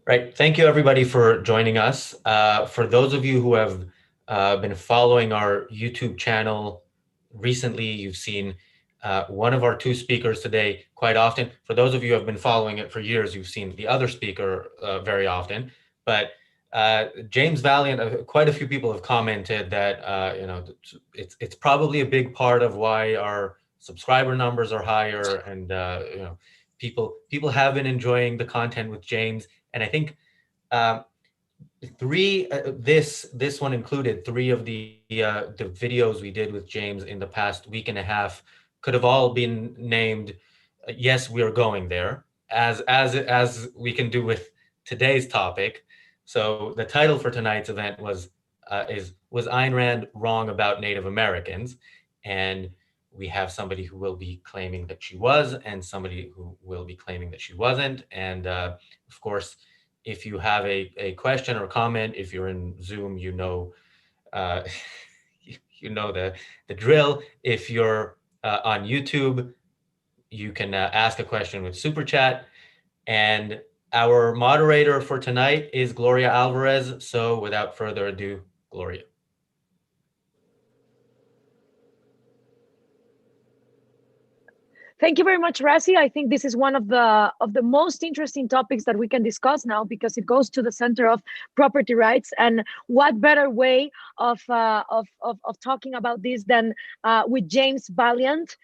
Right. Thank you, everybody, for joining us. For those of you who have been following our YouTube channel recently, you've seen one of our two speakers today quite often. For those of you who have been following it for years, you've seen the other speaker very often. But James Valliant, quite a few people have commented that it's probably a big part of why our subscriber numbers are higher, and people have been enjoying the content with James. And I think um, this one included three of the videos we did with James in the past week and a half could have all been named "Yes, we are going there," as we can do with today's topic. So the title for tonight's event was Ayn Rand wrong about Native Americans, and we have somebody who will be claiming that she was, and somebody who will be claiming that she wasn't, and of course if you have a question or comment, if you're in Zoom, uh, you know the drill. If you're on YouTube, you can ask a question with Super Chat. And our moderator for tonight is Gloria Alvarez. So without further ado, Gloria. Thank you very much, Razi. I think this is one of the most interesting topics that we can discuss now because it goes to the center of property rights. And what better way of talking about this than with James Valliant,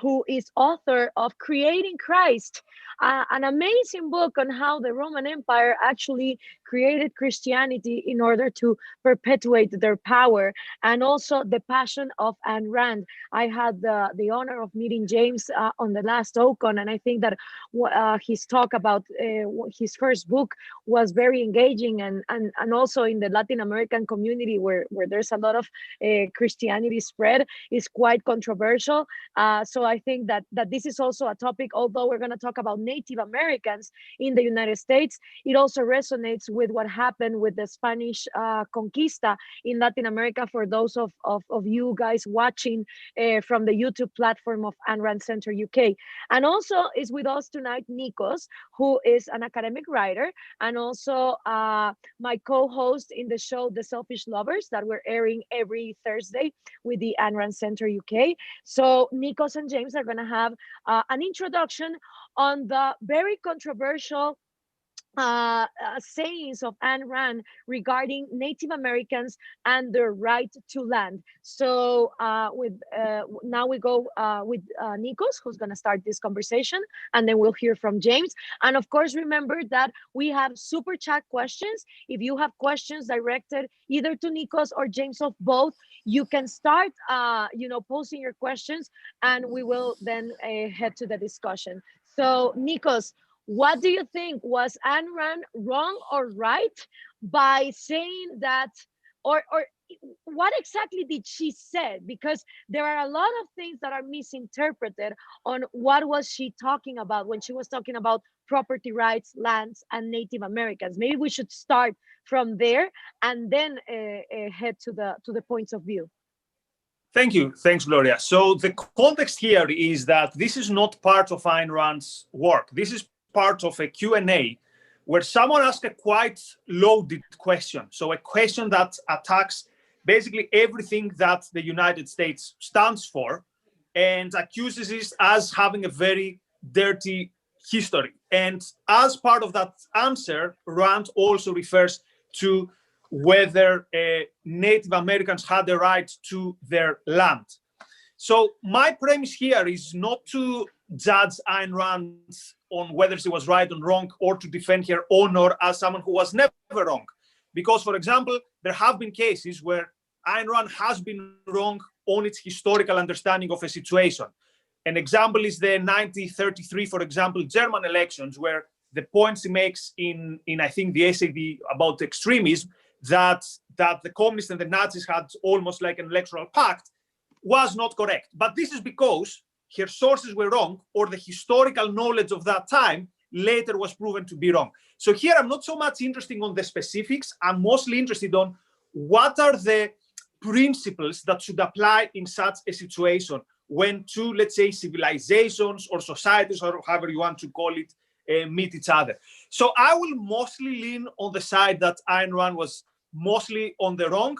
who is author of Creating Christ, an amazing book on how the Roman Empire actually created Christianity in order to perpetuate their power, and also the passion of Ayn Rand. I had the honor of meeting James on the last OCON, and I think that his talk about his first book was very engaging, and also in the Latin American community where there's a lot of Christianity spread is quite controversial. So I think that this is also a topic, although we're going to talk about Native Americans in the United States, it also resonates with what happened with the Spanish conquista in Latin America. For those of you guys watching from the YouTube platform of Ayn Rand Center UK. And also is with us tonight Nicos, who is an academic writer and also my co-host in the show The Selfish Lovers that we're airing every Thursday with the Ayn Rand Center UK. So Nicos and James are going to have an introduction on the very controversial sayings of Ayn Rand regarding Native Americans and their right to land. So now we go with Nikos, who's going to start this conversation, and then we'll hear from James. And of course, remember that we have super chat questions. If you have questions directed either to Nikos or James of both, you can start, posting your questions, and we will then head to the discussion. So, Nikos, what do you think? Was Ayn Rand wrong or right by saying that, or what exactly did she say? Because there are a lot of things that are misinterpreted on what was she talking about when she was talking about property rights, lands, and Native Americans. Maybe we should start from there and then head to the points of view. Thank you. Thanks, Gloria. So the context here is that this is not part of Ayn Rand's work. This is part of a Q&A where someone asked a quite loaded question. So a question that attacks basically everything that the United States stands for and accuses it as having a very dirty history. And as part of that answer, Rand also refers to whether Native Americans had the right to their land. So my premise here is not to judge Ayn Rand on whether she was right or wrong, or to defend her honor as someone who was never wrong. Because, for example, there have been cases where Ayn Rand has been wrong on its historical understanding of a situation. An example is the 1933, for example, German elections, where the points he makes in I think, the essay about extremism, that the communists and the Nazis had almost like an electoral pact, was not correct. But this is because her sources were wrong, or the historical knowledge of that time later was proven to be wrong. So here I'm not so much interested on the specifics. I'm mostly interested on what are the principles that should apply in such a situation when two, let's say, civilizations or societies, or however you want to call it, meet each other. So I will mostly lean on the side that Ayn Rand was mostly on the wrong,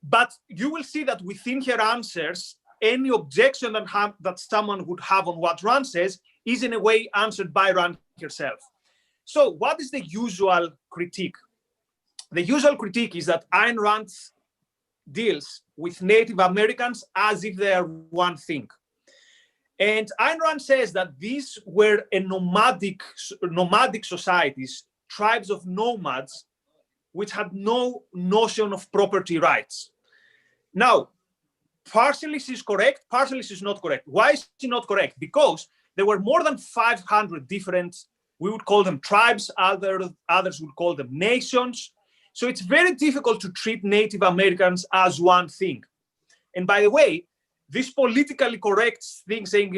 but you will see that within her answers, any objection that someone would have on what Rand says is in a way answered by Rand herself. So what is the usual critique? The usual critique is that Ayn Rand deals with Native Americans as if they are one thing. And Ayn Rand says that these were a nomadic societies, tribes of nomads, which had no notion of property rights. Now, partially she's correct, partially she's not correct. Why is she not correct? Because there were more than 500 different, we would call them tribes, others would call them nations. So it's very difficult to treat Native Americans as one thing. And by the way, this politically correct thing saying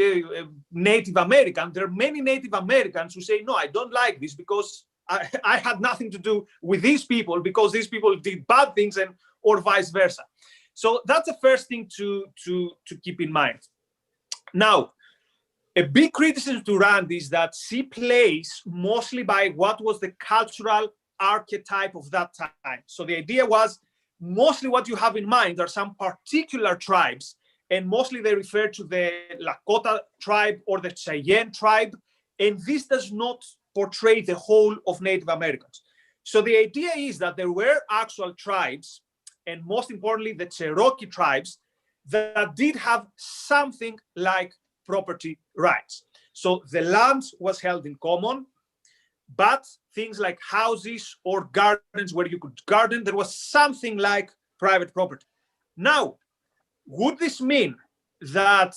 Native American, there are many Native Americans who say, no, I don't like this because I had nothing to do with these people because these people did bad things and or vice versa. So that's the first thing to keep in mind. Now, a big criticism to Rand is that she plays mostly by what was the cultural archetype of that time. So the idea was mostly what you have in mind are some particular tribes, and mostly they refer to the Lakota tribe or the Cheyenne tribe, and this does not portray the whole of Native Americans. So the idea is that there were actual tribes, and most importantly, the Cherokee tribes, that did have something like property rights. So the land was held in common, but things like houses or gardens where you could garden, there was something like private property. Now, would this mean that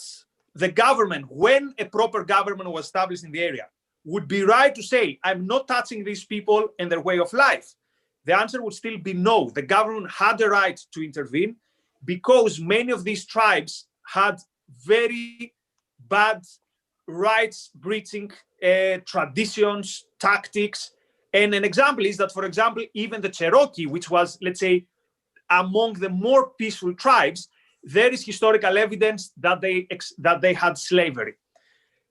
the government, when a proper government was established in the area, would be right to say, I'm not touching these people and their way of life? The answer would still be no. The government had the right to intervene because many of these tribes had very bad rights breaching traditions, tactics. And an example is that, for example, even the Cherokee, which was, let's say, among the more peaceful tribes, there is historical evidence that they had slavery.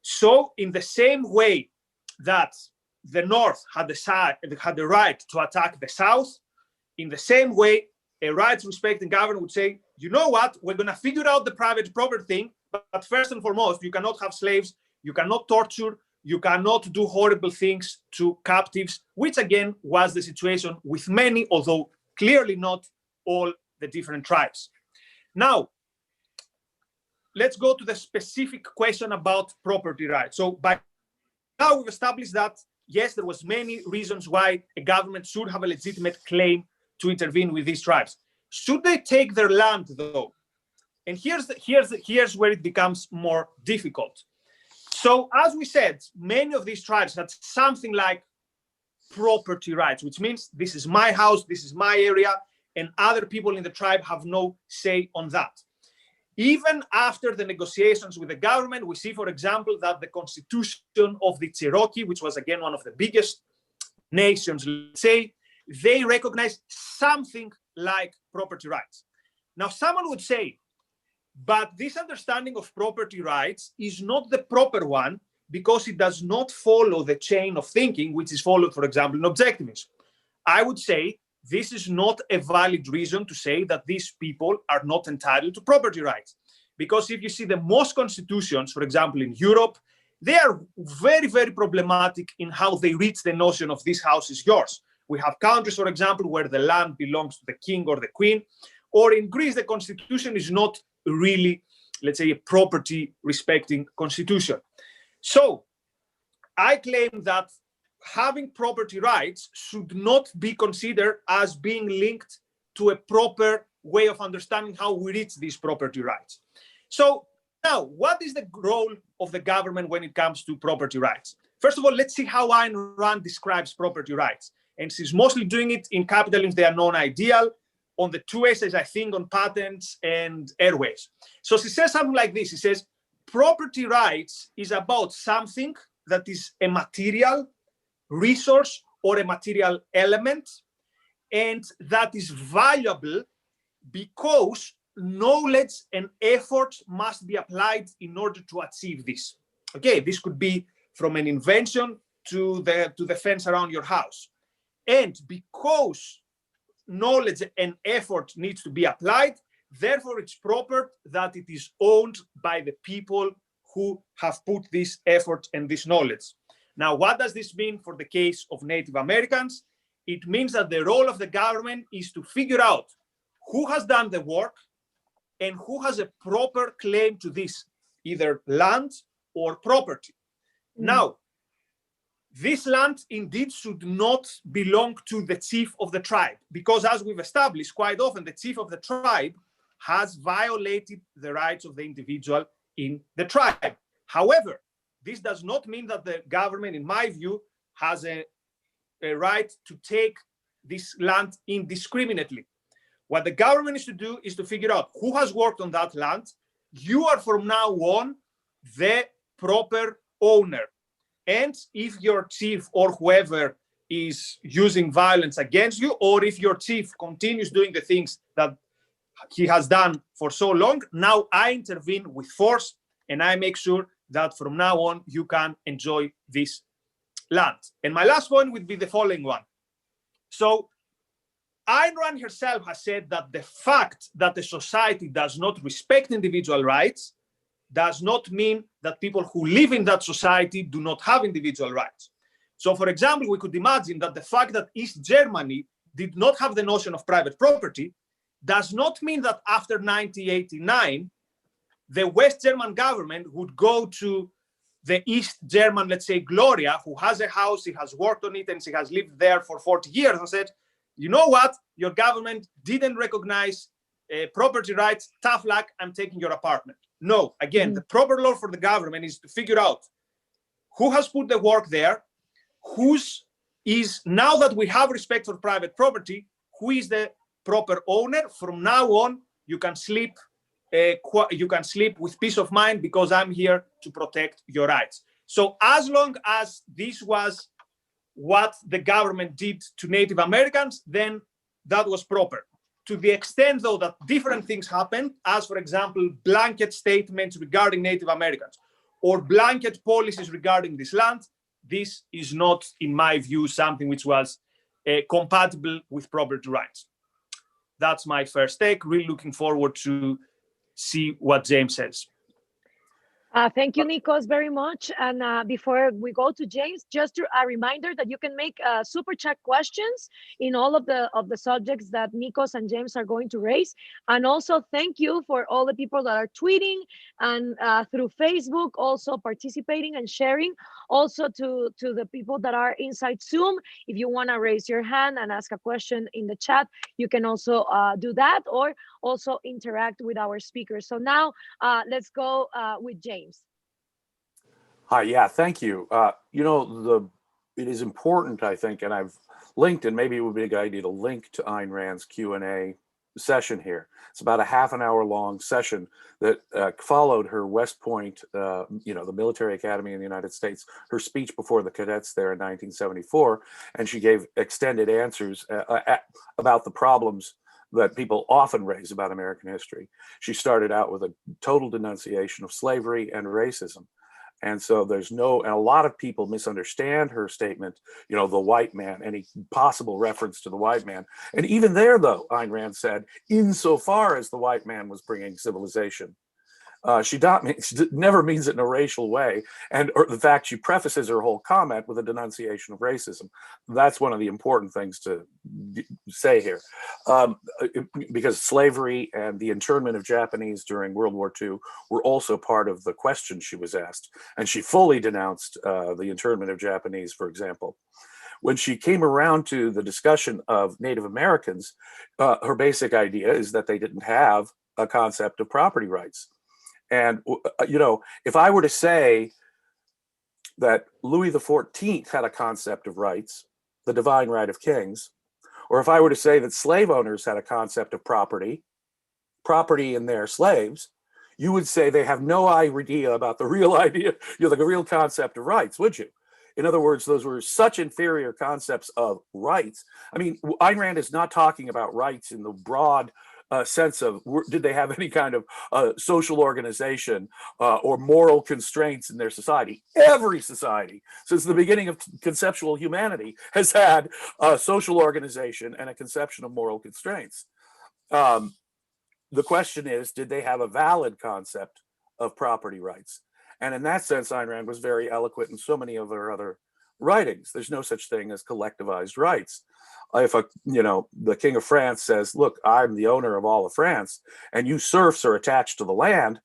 So in the same way that the North had the right to attack the South, in the same way, a rights-respecting government would say, you know what, we're going to figure out the private property thing, but first and foremost, you cannot have slaves, you cannot torture, you cannot do horrible things to captives, which again was the situation with many, although clearly not all the different tribes. Now, let's go to the specific question about property rights. So by now we've established that, yes, there was many reasons why a government should have a legitimate claim to intervene with these tribes. Should they take their land, though? And here's where it becomes more difficult. So as we said, many of these tribes had something like property rights, which means this is my house, this is my area, and other people in the tribe have no say on that. Even after the negotiations with the government, we see, for example, that the constitution of the Cherokee, which was again one of the biggest nations, let's say, they recognize something like property rights. Now, someone would say, but this understanding of property rights is not the proper one because it does not follow the chain of thinking which is followed, for example, in objectivism. I would say this is not a valid reason to say that these people are not entitled to property rights. Because if you see the most constitutions, for example, in Europe, they are very, very problematic in how they reach the notion of this house is yours. We have countries, for example, where the land belongs to the king or the queen, or in Greece, the constitution is not really, let's say, a property respecting constitution. So I claim that having property rights should not be considered as being linked to a proper way of understanding how we reach these property rights. So now, what is the role of the government when it comes to property rights? First of all, let's see how Ayn Rand describes property rights. And she's mostly doing it in Capitalism, They Are Non-Ideal, on the two essays, I think, on patents and airways. So she says something like this. She says, property rights is about something that is a material resource or a material element, and that is valuable because knowledge and effort must be applied in order to achieve this. Okay, this could be from an invention to the fence around your house. And because knowledge and effort needs to be applied, therefore it's proper that it is owned by the people who have put this effort and this knowledge. Now, what does this mean for the case of Native Americans? It means that the role of the government is to figure out who has done the work and who has a proper claim to this, either land or property. Now, this land indeed should not belong to the chief of the tribe, because as we've established, quite often the chief of the tribe has violated the rights of the individual in the tribe. However, this does not mean that the government, in my view, has a right to take this land indiscriminately. What the government is to do is to figure out who has worked on that land. You are from now on the proper owner. And if your chief or whoever is using violence against you, or if your chief continues doing the things that he has done for so long, now I intervene with force and I make sure that from now on you can enjoy this land. And my last point would be the following one. So Ayn Rand herself has said that the fact that a society does not respect individual rights does not mean that people who live in that society do not have individual rights. So, for example, we could imagine that the fact that East Germany did not have the notion of private property does not mean that after 1989, the West German government would go to the East German, let's say, Gloria, who has a house, she has worked on it, and she has lived there for 40 years, and said, you know what, your government didn't recognize property rights, tough luck, I'm taking your apartment. No, again, the proper law for the government is to figure out who has put the work there, whose is, now that we have respect for private property, who is the proper owner. From now on, you can sleep with peace of mind because I'm here to protect your rights. So as long as this was what the government did to Native Americans, then that was proper. To the extent, though, that different things happened, as, for example, blanket statements regarding Native Americans or blanket policies regarding this land, this is not, in my view, something which was compatible with property rights. That's my first take. Really looking forward to see what James says. Thank you, Nicos, very much. And before we go to James, just a reminder that you can make super chat questions in all of the subjects that Nicos and James are going to raise. And also thank you for all the people that are tweeting and through Facebook, also participating and sharing. Also to the people that are inside Zoom, if you want to raise your hand and ask a question in the chat, you can also do that, or also interact with our speakers. So now let's go with James. Hi, yeah, thank you. You know, it is important, I think, and I've linked, and maybe it would be a good idea to link to Ayn Rand's Q&A session here. It's about a half an hour long session that followed her West Point, you know, the military academy in the United States, her speech before the cadets there in 1974, and she gave extended answers about the problems that people often raise about American history. She started out with a total denunciation of slavery and racism. And so there's and a lot of people misunderstand her statement, you know, the white man, any possible reference to the white man. And even there, though, Ayn Rand said, insofar as the white man was bringing civilization, she never means it in a racial way. And in fact, she prefaces her whole comment with a denunciation of racism. That's one of the important things to say here. Because slavery and the internment of Japanese during World War II were also part of the question she was asked. And she fully denounced the internment of Japanese, for example. When she came around to the discussion of Native Americans, her basic idea is that they didn't have a concept of property rights. And, you know, if I were to say that Louis XIV had a concept of rights, the divine right of kings, or if I were to say that slave owners had a concept of property in their slaves, you would say they have no idea about the real idea, you know, the real concept of rights, would you? In other words, those were such inferior concepts of rights. I mean, Ayn Rand is not talking about rights in the broad sense of, did they have any kind of social organization or moral constraints in their society? Every society, since the beginning of conceptual humanity, has had a social organization and a conception of moral constraints. The question is, did they have a valid concept of property rights? And in that sense, Ayn Rand was very eloquent in so many of her other writings. There's no such thing as collectivized rights. If the King of France says, look, I'm the owner of all of France, and you serfs are attached to the land,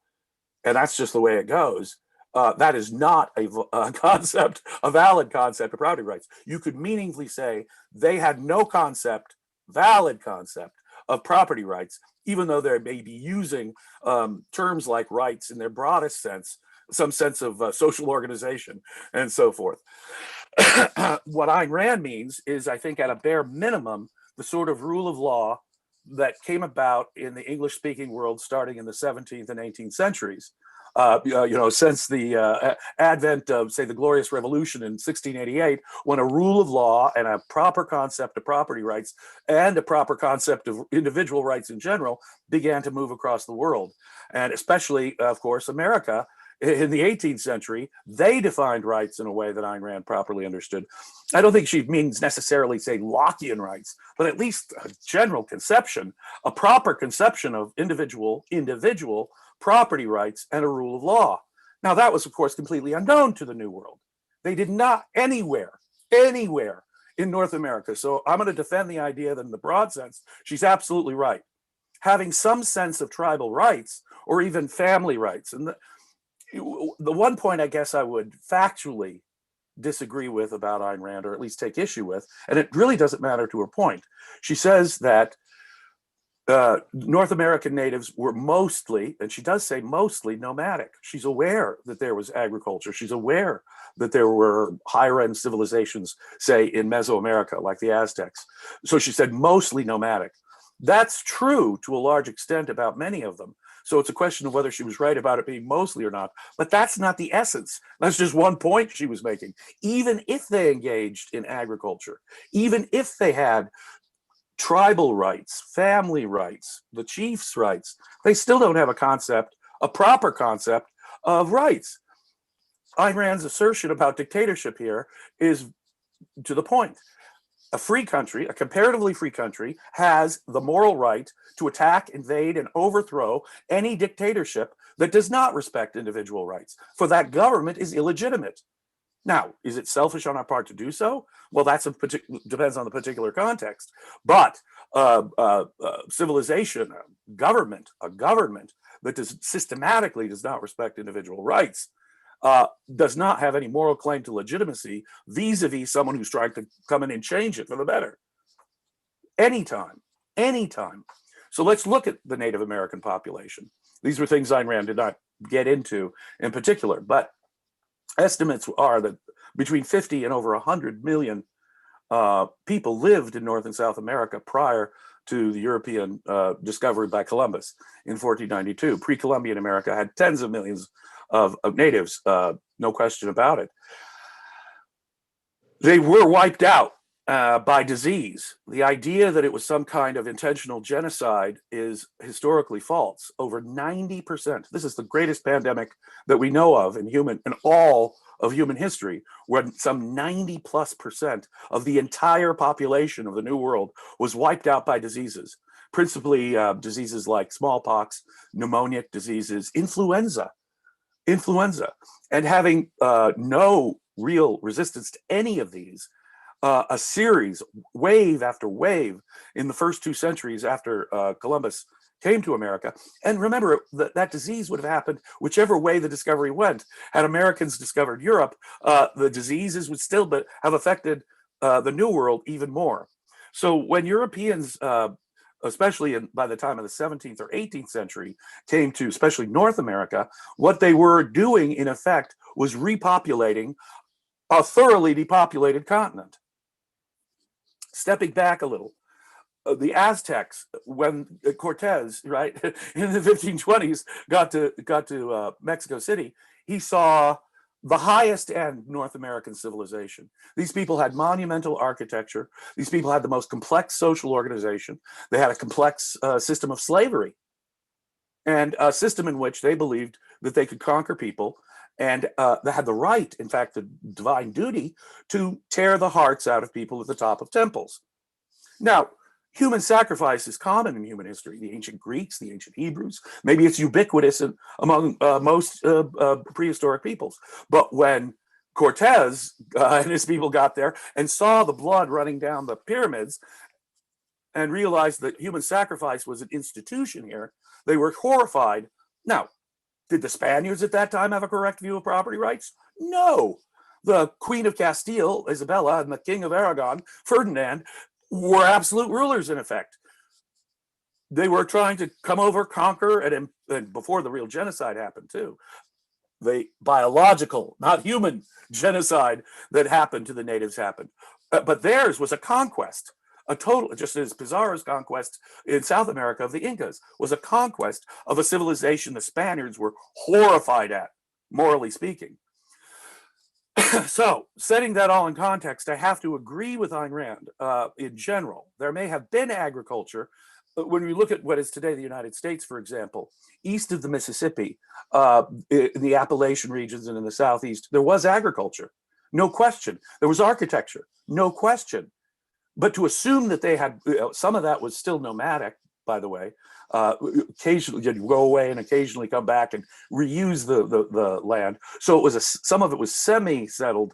and that's just the way it goes, that is not a concept, a valid concept of property rights. You could meaningfully say they had no valid concept of property rights, even though they may be using terms like rights in their broadest sense, some sense of social organization and so forth. What Ayn Rand means is, I think, at a bare minimum, the sort of rule of law that came about in the English-speaking world starting in the 17th and 18th centuries. Since the advent of, say, the Glorious Revolution in 1688, when a rule of law and a proper concept of property rights and a proper concept of individual rights in general began to move across the world. And especially, of course, America. In the 18th century, they defined rights in a way that Ayn Rand properly understood. I don't think she means necessarily, say, Lockean rights, but at least a general conception, a proper conception of individual property rights and a rule of law. Now, that was, of course, completely unknown to the New World. They did not anywhere in North America. So I'm going to defend the idea that in the broad sense, she's absolutely right. Having some sense of tribal rights or even family rights. And the one point I guess I would factually disagree with about Ayn Rand, or at least take issue with, and it really doesn't matter to her point. She says that North American natives were mostly, and she does say mostly, nomadic. She's aware that there was agriculture. She's aware that there were higher end civilizations, say, in Mesoamerica, like the Aztecs. So she said mostly nomadic. That's true to a large extent about many of them. So it's a question of whether she was right about it being mostly or not. But that's not the essence. That's just one point she was making. Even if they engaged in agriculture, even if they had tribal rights, family rights, the chief's rights, they still don't have a proper concept of rights. Ayn Rand's assertion about dictatorship here is to the point. A free country, a comparatively free country, has the moral right to attack, invade, and overthrow any dictatorship that does not respect individual rights, for that government is illegitimate. Now, is it selfish on our part to do so? Well, depends on the particular context. But civilization, a government that systematically does not respect individual rights, does not have any moral claim to legitimacy vis-a-vis someone who's trying to come in and change it for the better. Anytime. So let's look at the Native American population. These were things Ayn Rand did not get into in particular, but estimates are that between 50 and over 100 million people lived in North and South America prior to the European discovery by Columbus in 1492. Pre-Columbian America had tens of millions of natives, no question about it. They were wiped out by disease. The idea that it was some kind of intentional genocide is historically false. Over 90%, this is the greatest pandemic that we know of in all of human history, when some 90+% of the entire population of the New World was wiped out by diseases, principally diseases like smallpox, pneumonic diseases, influenza, and having no real resistance to any of these, a series, wave after wave, in the first 2 centuries after Columbus came to America. And remember, that disease would have happened whichever way the discovery went. Had Americans discovered Europe, the diseases would still have affected the New World even more. So when Europeans, especially by the time of the 17th or 18th century, came to especially North America, what they were doing, in effect, was repopulating a thoroughly depopulated continent. Stepping back a little, the Aztecs, when Cortez, right, in the 1520s got to Mexico City, he saw the highest end North American civilization. These people had monumental architecture. These people had the most complex social organization. They had a complex system of slavery, and a system in which they believed that they could conquer people, and they had the right, in fact, the divine duty, to tear the hearts out of people at the top of temples. Now, human sacrifice is common in human history. The ancient Greeks, the ancient Hebrews, maybe it's ubiquitous among most prehistoric peoples. But when Cortez and his people got there and saw the blood running down the pyramids and realized that human sacrifice was an institution here, they were horrified. Now, did the Spaniards at that time have a correct view of property rights? No. The Queen of Castile, Isabella, and the King of Aragon, Ferdinand, were absolute rulers in effect. They were trying to come over, conquer, and before the real genocide happened too, the biological, not human genocide that happened to the natives happened. But theirs was a conquest, a total, just as Pizarro's conquest in South America of the Incas was a conquest of a civilization the Spaniards were horrified at, morally speaking. So, setting that all in context, I have to agree with Ayn Rand in general. There may have been agriculture, but when we look at what is today the United States, for example, east of the Mississippi, in the Appalachian regions and in the Southeast, there was agriculture, no question. There was architecture, no question. But to assume that they had, some of that was still nomadic, by the way. Occasionally you'd go away and occasionally come back and reuse the land. So it was some of it was semi-settled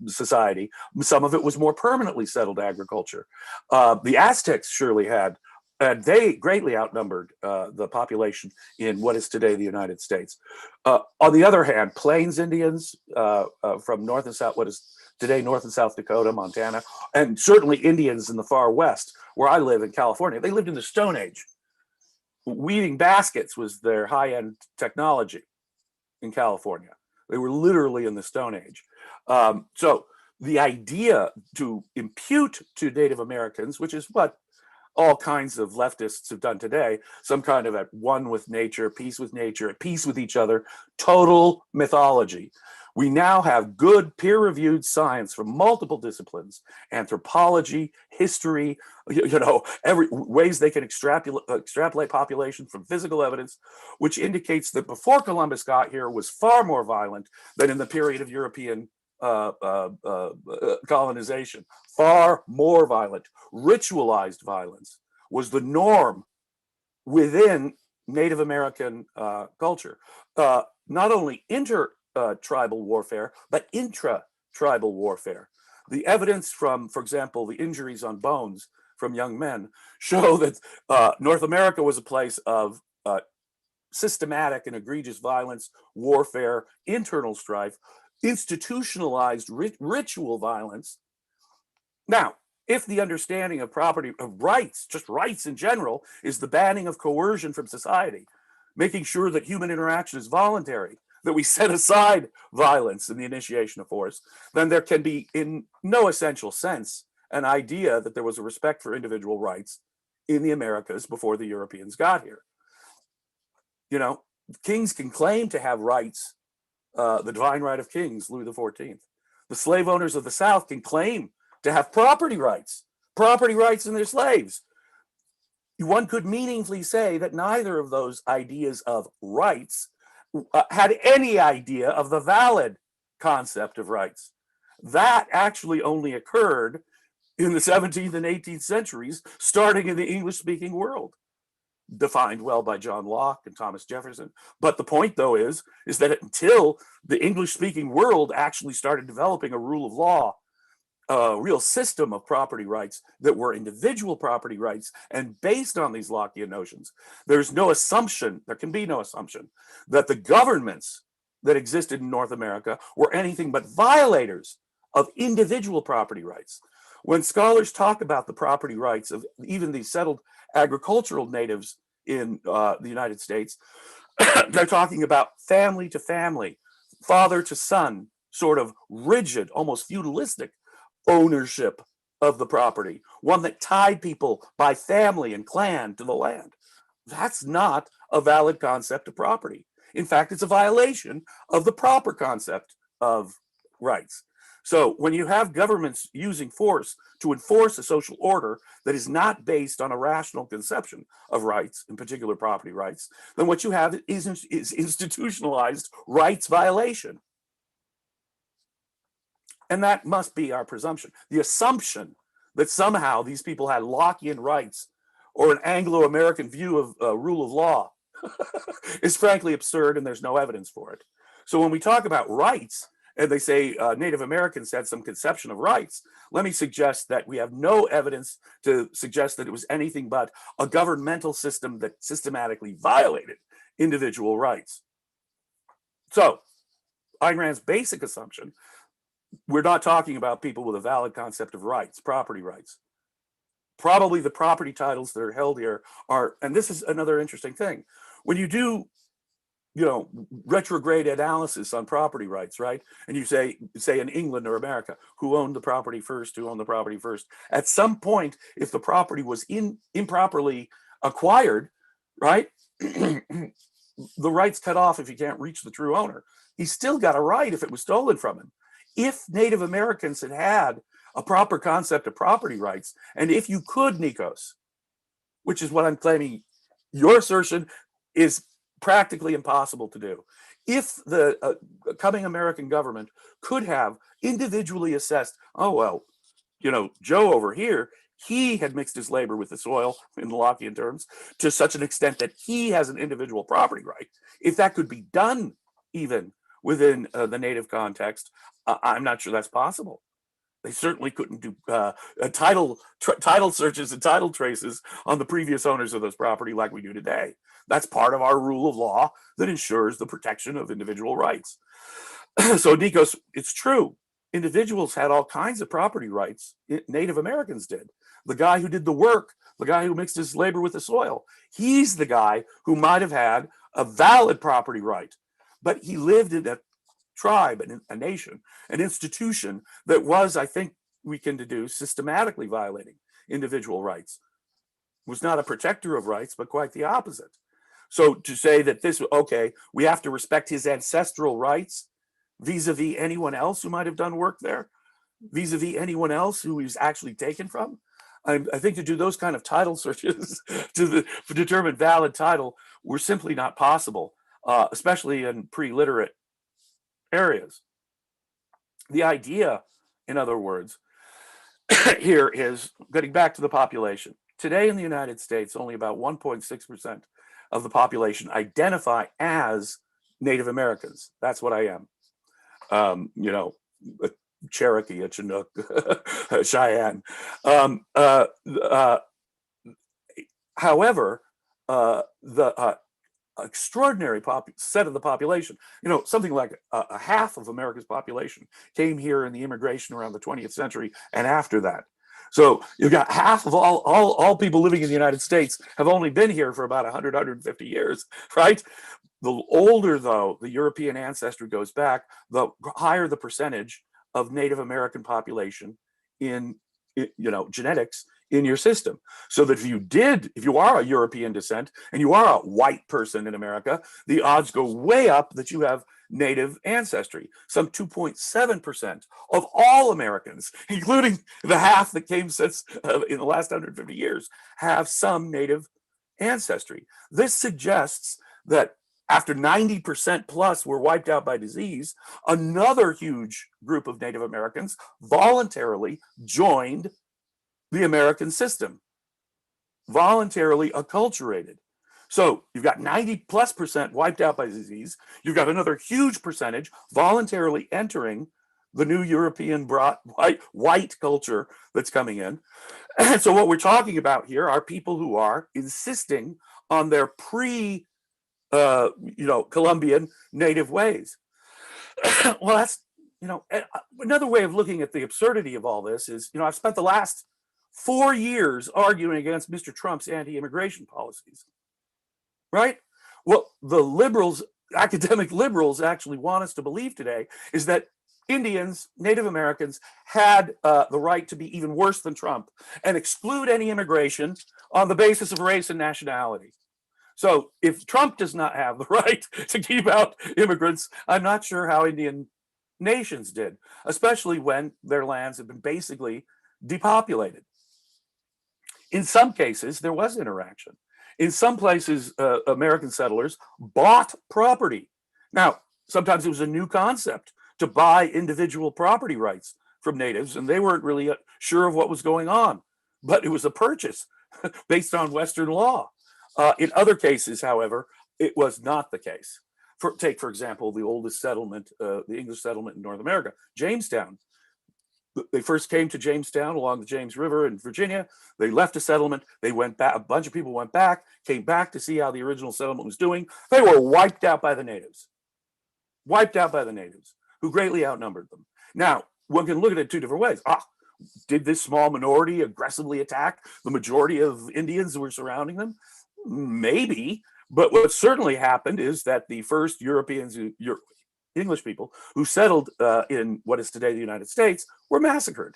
society. Some of it was more permanently settled agriculture. The Aztecs surely had, and they greatly outnumbered the population in what is today the United States. On the other hand, Plains Indians from North and South, what is today North and South Dakota, Montana, and certainly Indians in the far west, where I live in California, they lived in the Stone Age. Weaving baskets was their high-end technology in California. They were literally in the Stone Age. So the idea to impute to Native Americans, which is what all kinds of leftists have done today, some kind of at one with nature, at peace with each other, total mythology. We now have good peer-reviewed science from multiple disciplines, anthropology, history, every ways they can extrapolate population from physical evidence, which indicates that before Columbus got here was far more violent than in the period of European colonization. Far more violent. Ritualized violence was the norm within Native American culture. Not only tribal warfare, but intra-tribal warfare. The evidence from, for example, the injuries on bones from young men show that North America was a place of systematic and egregious violence, warfare, internal strife, institutionalized ritual violence. Now, if the understanding of property, of rights, just rights in general, is the banning of coercion from society, making sure that human interaction is voluntary, that we set aside violence in the initiation of force, then there can be, in no essential sense, an idea that there was a respect for individual rights in the Americas before the Europeans got here. Kings can claim to have rights, the divine right of kings, Louis XIV. The slave owners of the South can claim to have property rights in their slaves. One could meaningfully say that neither of those ideas of rights had any idea of the valid concept of rights. That actually only occurred in the 17th and 18th centuries, starting in the English-speaking world, defined well by John Locke and Thomas Jefferson. But the point, though, is that until the English-speaking world actually started developing a rule of law, a real system of property rights that were individual property rights and based on these Lockean notions, there's no assumption, there can be no assumption, that the governments that existed in North America were anything but violators of individual property rights. When scholars talk about the property rights of even these settled agricultural natives in the United States, they're talking about family to family, father to son, sort of rigid, almost feudalistic ownership of the property, one that tied people by family and clan to the land. That's not a valid concept of property. In fact, it's a violation of the proper concept of rights. So when you have governments using force to enforce a social order that is not based on a rational conception of rights, in particular property rights, then what you have is institutionalized rights violation. And that must be our presumption. The assumption that somehow these people had Lockean rights or an Anglo-American view of rule of law is frankly absurd, and there's no evidence for it. So when we talk about rights, and they say Native Americans had some conception of rights, let me suggest that we have no evidence to suggest that it was anything but a governmental system that systematically violated individual rights. So Ayn Rand's basic assumption, we're not talking about people with a valid concept of rights, property rights. Probably the property titles that are held here are, and this is another interesting thing, when you do, you know, retrograde analysis on property rights, right? And you say in England or America, who owned the property first, who owned the property first? At some point, if the property was improperly acquired, right? The right's cut off if you can't reach the true owner. He's still got a right if it was stolen from him. If Native Americans had had a proper concept of property rights, and if you could, Nicos, which is what I'm claiming, your assertion is practically impossible to do. If the coming American government could have individually assessed, oh, well, you know, Joe over here, he had mixed his labor with the soil, in Lockean terms, to such an extent that he has an individual property right. If that could be done even within the native context, I'm not sure that's possible. They certainly couldn't do title searches and title traces on the previous owners of this property like we do today. That's part of our rule of law that ensures the protection of individual rights. So, Nicos, it's true. Individuals had all kinds of property rights. Native Americans did. The guy who did the work, the guy who mixed his labor with the soil, he's the guy who might have had a valid property right. But he lived in a tribe, a nation, an institution that was, I think we can deduce, systematically violating individual rights. Was not a protector of rights, but quite the opposite. So to say that this, okay, we have to respect his ancestral rights vis-a-vis anyone else who might have done work there, vis-a-vis anyone else who he's actually taken from, I think to do those kind of title searches to determine valid title were simply not possible, especially in pre-literate areas. The idea, in other words, here is getting back to the population. Today in the United States, only about 1.6% of the population identify as Native Americans. That's what I am. You know, a Cherokee, a Chinook, a Cheyenne. However, the extraordinary set of the population, you know, something like a half of America's population came here in the immigration around the 20th century and after that. So you've got half of all people living in the United States have only been here for about 100, 150 years, right? The older, though, the European ancestry goes back, the higher the percentage of Native American population in, you know, genetics in your system. So that if you are a European descent and you are a white person in America, the odds go way up that you have Native ancestry. Some 2.7% of all Americans, including the half that came since in the last 150 years, have some Native ancestry. This suggests that after 90% plus were wiped out by disease, another huge group of Native Americans voluntarily joined the American system, voluntarily acculturated. So you've got 90+% wiped out by disease. You've got another huge percentage voluntarily entering the new European brought white culture that's coming in. And so what we're talking about here are people who are insisting on their Colombian native ways. Well, that's, another way of looking at the absurdity of all this is, I've spent the last 4 years arguing against Mr. Trump's anti-immigration policies, right? What the liberals, academic liberals, actually want us to believe today is that Indians, Native Americans had the right to be even worse than Trump and exclude any immigration on the basis of race and nationality. So if Trump does not have the right to keep out immigrants, I'm not sure how Indian nations did, especially when their lands have been basically depopulated. In some cases, there was interaction. In some places, American settlers bought property. Now, sometimes it was a new concept to buy individual property rights from natives, and they weren't really sure of what was going on, but it was a purchase based on Western law. In other cases, however, it was not the case. Take, for example, the oldest settlement, the English settlement in North America, Jamestown. They first came to Jamestown along the James River in Virginia. They left a settlement. They went back. A bunch of people went back, came back to see how the original settlement was doing. They were wiped out by the natives. Wiped out by the natives, who greatly outnumbered them. Now, one can look at it two different ways. Did this small minority aggressively attack the majority of Indians who were surrounding them? Maybe. But what certainly happened is that the first Europeans, English people who settled in what is today the United States were massacred,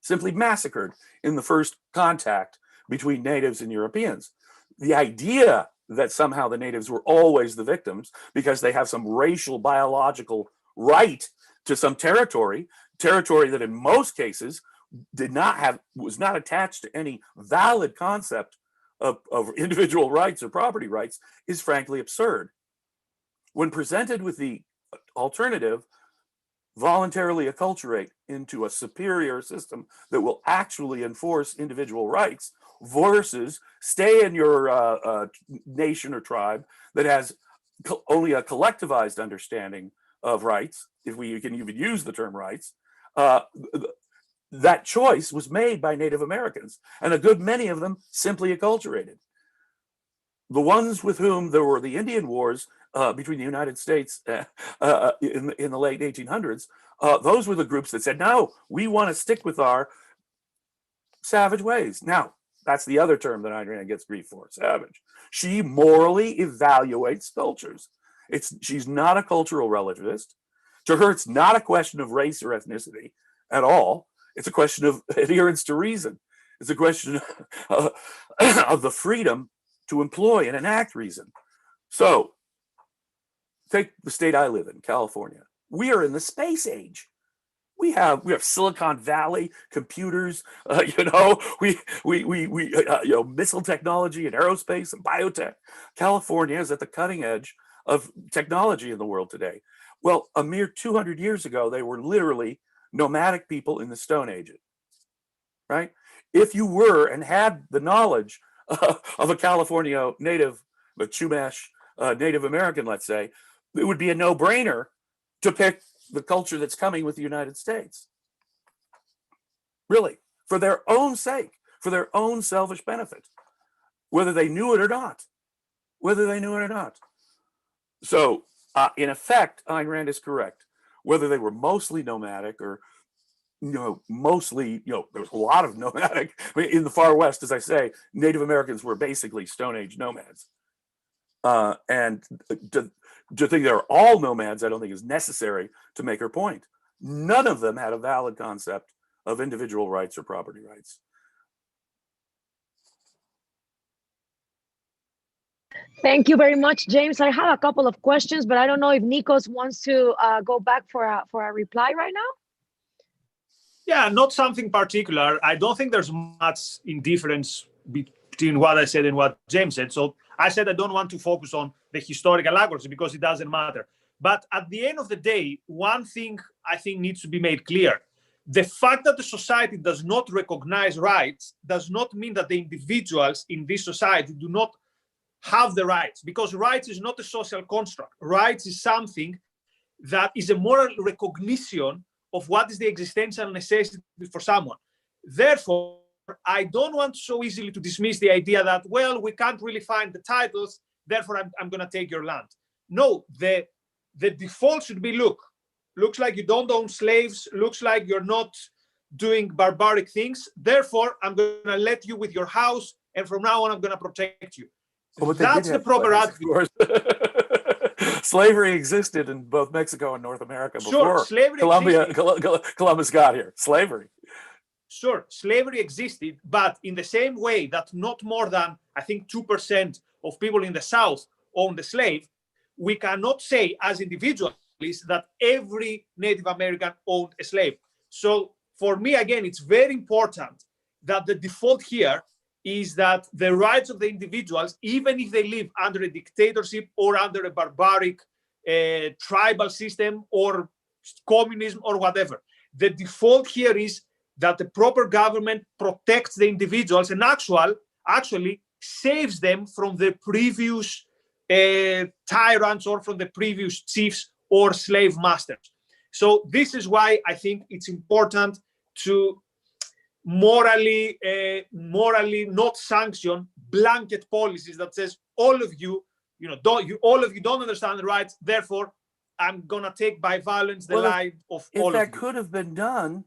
simply massacred in the first contact between natives and Europeans. The idea that somehow the natives were always the victims because they have some racial biological right to some territory that in most cases was not attached to any valid concept of individual rights or property rights is frankly absurd. When presented with the alternative, voluntarily acculturate into a superior system that will actually enforce individual rights versus stay in your nation or tribe that has only a collectivized understanding of rights, if we can even use the term rights, that choice was made by Native Americans, and a good many of them simply acculturated. The ones with whom there were the Indian Wars between the United States in the late 1800s, those were the groups that said, no, we want to stick with our savage ways. Now, that's the other term that Ayn Rand gets grief for, savage. She morally evaluates cultures. She's not a cultural relativist. To her, it's not a question of race or ethnicity at all. It's a question of adherence to reason. It's a question of the freedom to employ and enact reason. So, take the state I live in, California. We are in the space age. We have Silicon Valley computers, missile technology and aerospace and biotech. California is at the cutting edge of technology in the world today. Well, a mere 200 years ago, they were literally nomadic people in the Stone Age, right? If you were and had the knowledge of a California native, a Chumash Native American, let's say, it would be a no-brainer to pick the culture that's coming with the United States. Really, for their own sake, for their own selfish benefit, whether they knew it or not. So, in effect, Ayn Rand is correct. Whether they were mostly nomadic or, mostly, there was a lot of nomadic. I mean, in the far West, as I say, Native Americans were basically Stone Age nomads. And to think they're all nomads, I don't think is necessary to make her point. None of them had a valid concept of individual rights or property rights. Thank you very much, James. I have a couple of questions, but I don't know if Nicos wants to go back for a reply right now. Yeah, not something particular. I don't think there's much indifference between what I said and what James said. So I said I don't want to focus on the historical accuracy because it doesn't matter. But at the end of the day, one thing I think needs to be made clear. The fact that the society does not recognize rights does not mean that the individuals in this society do not have the rights, because rights is not a social construct. Rights is something that is a moral recognition of what is the existential necessity for someone. Therefore, I don't want so easily to dismiss the idea that, well, we can't really find the titles, therefore I'm going to take your land. No, the default should be, looks like you don't own slaves, looks like you're not doing barbaric things, therefore I'm going to let you with your house, and from now on I'm going to protect you. Oh, that's the proper attitude. Slavery existed in both Mexico and North America before slavery Columbus got here. Slavery. Sure, slavery existed, but in the same way that not more than, I think, 2% of people in the South owned the slave, we cannot say as individuals that every Native American owned a slave. So for me, again, it's very important that the default here is that the rights of the individuals, even if they live under a dictatorship or under a barbaric tribal system or communism or whatever, the default here is that the proper government protects the individuals and actually saves them from the previous tyrants or from the previous chiefs or slave masters. So this is why I think it's important to morally not sanction blanket policies that says all of you don't understand the rights, therefore I'm gonna take by violence the life of all of you. If that could have been done,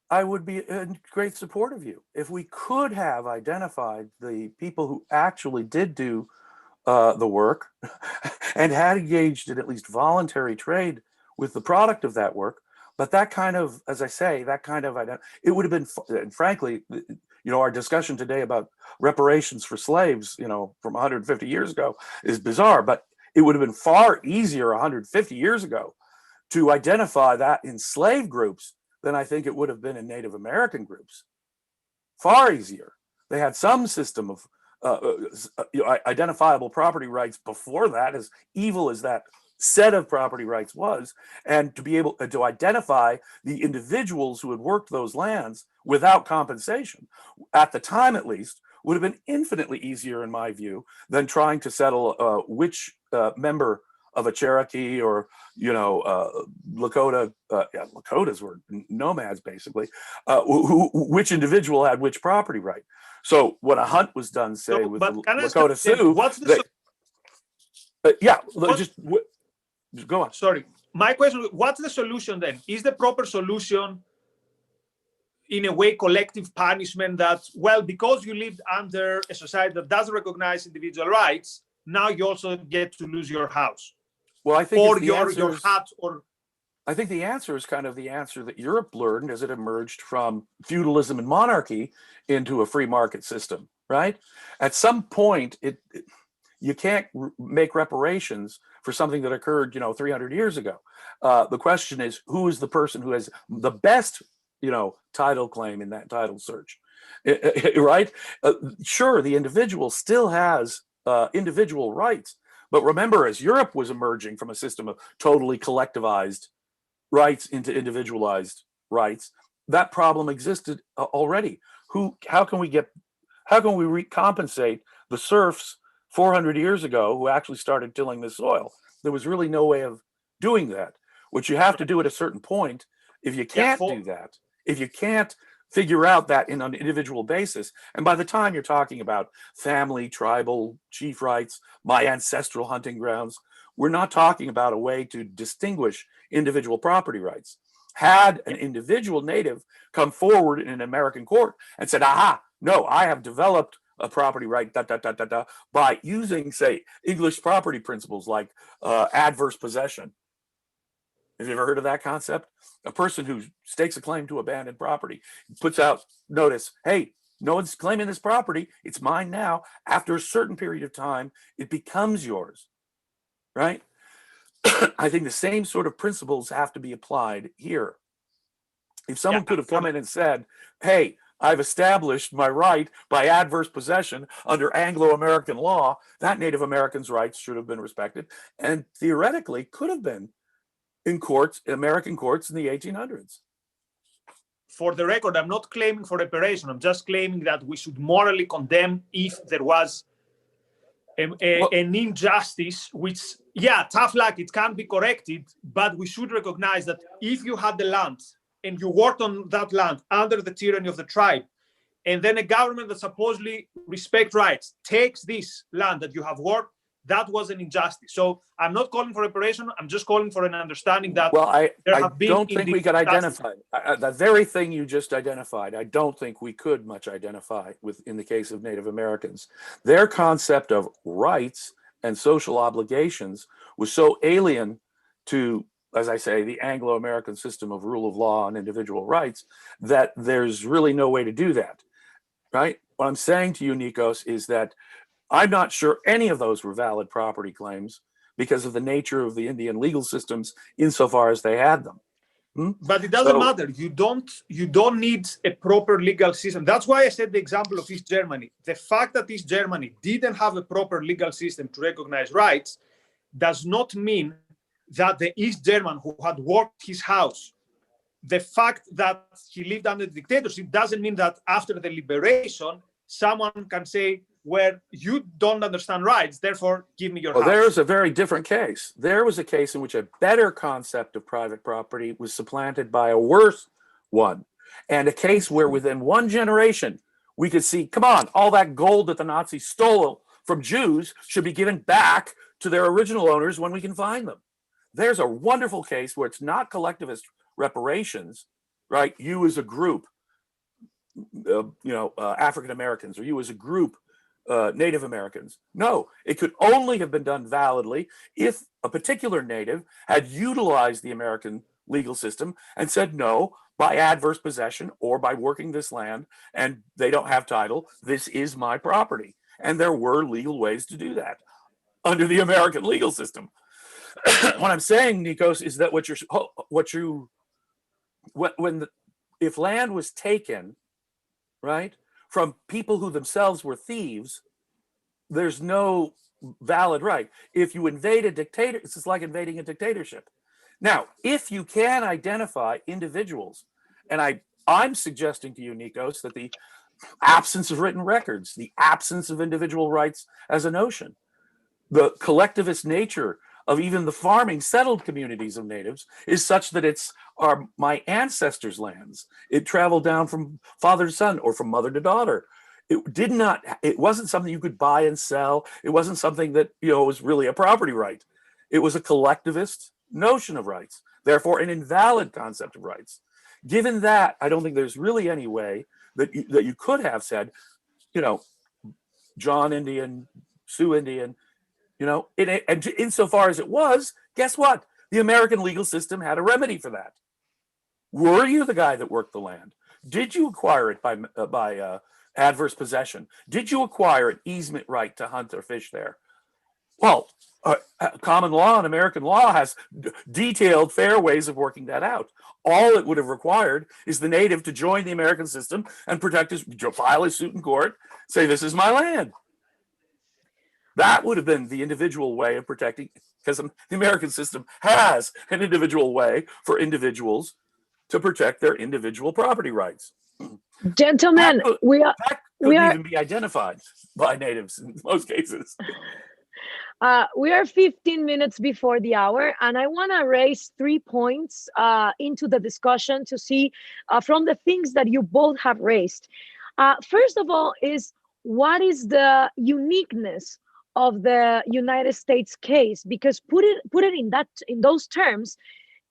I would be in great support of you. If we could have identified the people who actually did do the work and had engaged in at least voluntary trade with the product of that work, but that kind of, as I say, that kind of, it would have been, and frankly, our discussion today about reparations for slaves, from 150 years ago is bizarre, but it would have been far easier 150 years ago to identify that in slave groups than I think it would have been in Native American groups. Far easier. They had some system of identifiable property rights before that, as evil as that set of property rights was, and to be able to identify the individuals who had worked those lands without compensation, at the time at least, would have been infinitely easier, in my view, than trying to settle which member of a Cherokee or Lakota, Lakotas were nomads basically, which individual had which property right. So when a hunt was done, say, with the Lakota Sioux, just go on. Sorry, my question: what's the solution then? Is the proper solution, in a way, collective punishment? That, well, because you lived under a society that doesn't recognize individual rights, now you also get to lose your house. Well, I think your hat, or I think the answer is kind of the answer that Europe learned as it emerged from feudalism and monarchy into a free market system, right? At some point, you can't make reparations for something that occurred, 300 years ago. The question is, who is the person who has the best, title claim in that title search, right? Sure, the individual still has individual rights, but remember, as Europe was emerging from a system of totally collectivized rights into individualized rights, that problem existed already. How can we recompensate the serfs 400 years ago who actually started tilling the soil? There was really no way of doing that. What you have to do at a certain point, if you can't do that, if you can't figure out that on an individual basis, and by the time you're talking about family, tribal, chief rights, my ancestral hunting grounds, we're not talking about a way to distinguish individual property rights. Had an individual native come forward in an American court and said, aha, no, I have developed a property right, by using, say, English property principles like adverse possession. Have you ever heard of that concept? A person who stakes a claim to abandoned property puts out notice, hey, no one's claiming this property, it's mine now. After a certain period of time, it becomes yours, right? I think the same sort of principles have to be applied here. If someone could have come in and said, hey, I've established my right by adverse possession under Anglo-American law, that Native Americans' rights should have been respected, and theoretically could have been in courts, American courts in the 1800s. For the record, I'm not claiming for reparation. I'm just claiming that we should morally condemn if there was an injustice, which, tough luck, it can't be corrected, but we should recognize that if you had the land and you worked on that land under the tyranny of the tribe, and then a government that supposedly respects rights takes this land that you have worked, that was an injustice. So I'm not calling for reparation. I'm just calling for an understanding that I don't think we could identify the very thing you just identified. I don't think we could much identify with in the case of Native Americans. Their concept of rights and social obligations was so alien to, as I say, the Anglo-American system of rule of law and individual rights, that there's really no way to do that, right? What I'm saying to you, Nicos, is that I'm not sure any of those were valid property claims because of the nature of the Indian legal systems insofar as they had them. But it doesn't matter. You don't need a proper legal system. That's why I said the example of East Germany. The fact that East Germany didn't have a proper legal system to recognize rights does not mean that the East German who had worked his house, the fact that he lived under the dictatorship doesn't mean that after the liberation, someone can say, where you don't understand rights, therefore give me your house. There's a very different case. There was a case in which a better concept of private property was supplanted by a worse one. And a case where within one generation, we could see, come on, all that gold that the Nazis stole from Jews should be given back to their original owners when we can find them. There's a wonderful case where it's not collectivist reparations, right? You as a group, African Americans, or you as a group, Native Americans. No, it could only have been done validly if a particular native had utilized the American legal system and said, no, by adverse possession or by working this land and they don't have title, this is my property. And there were legal ways to do that under the American legal system. What I'm saying, Nicos, is that if land was taken, right, from people who themselves were thieves, there's no valid right. If you invade a dictator, it's just like invading a dictatorship. Now, if you can identify individuals, and I'm suggesting to you, Nicos, that the absence of written records, the absence of individual rights as a notion, the collectivist nature of even the farming settled communities of natives is such that it's my ancestors' lands. It traveled down from father to son or from mother to daughter. It wasn't something you could buy and sell. It wasn't something that, was really a property right. It was a collectivist notion of rights, therefore an invalid concept of rights. Given that, I don't think there's really any way that you could have said, John Indian, Sioux Indian, and insofar as it was, guess what? The American legal system had a remedy for that. Were you the guy that worked the land? Did you acquire it by adverse possession? Did you acquire an easement right to hunt or fish there? Well, common law and American law has detailed, fair ways of working that out. All it would have required is the native to join the American system and file his suit in court, say, this is my land. That would have been the individual way of protecting, because the American system has an individual way for individuals to protect their individual property rights. Gentlemen, we are even be identified by natives in most cases. We are 15 minutes before the hour, and I want to raise 3 points into the discussion to see from the things that you both have raised. First of all, is what is the uniqueness of the United States case? Because put it in those terms,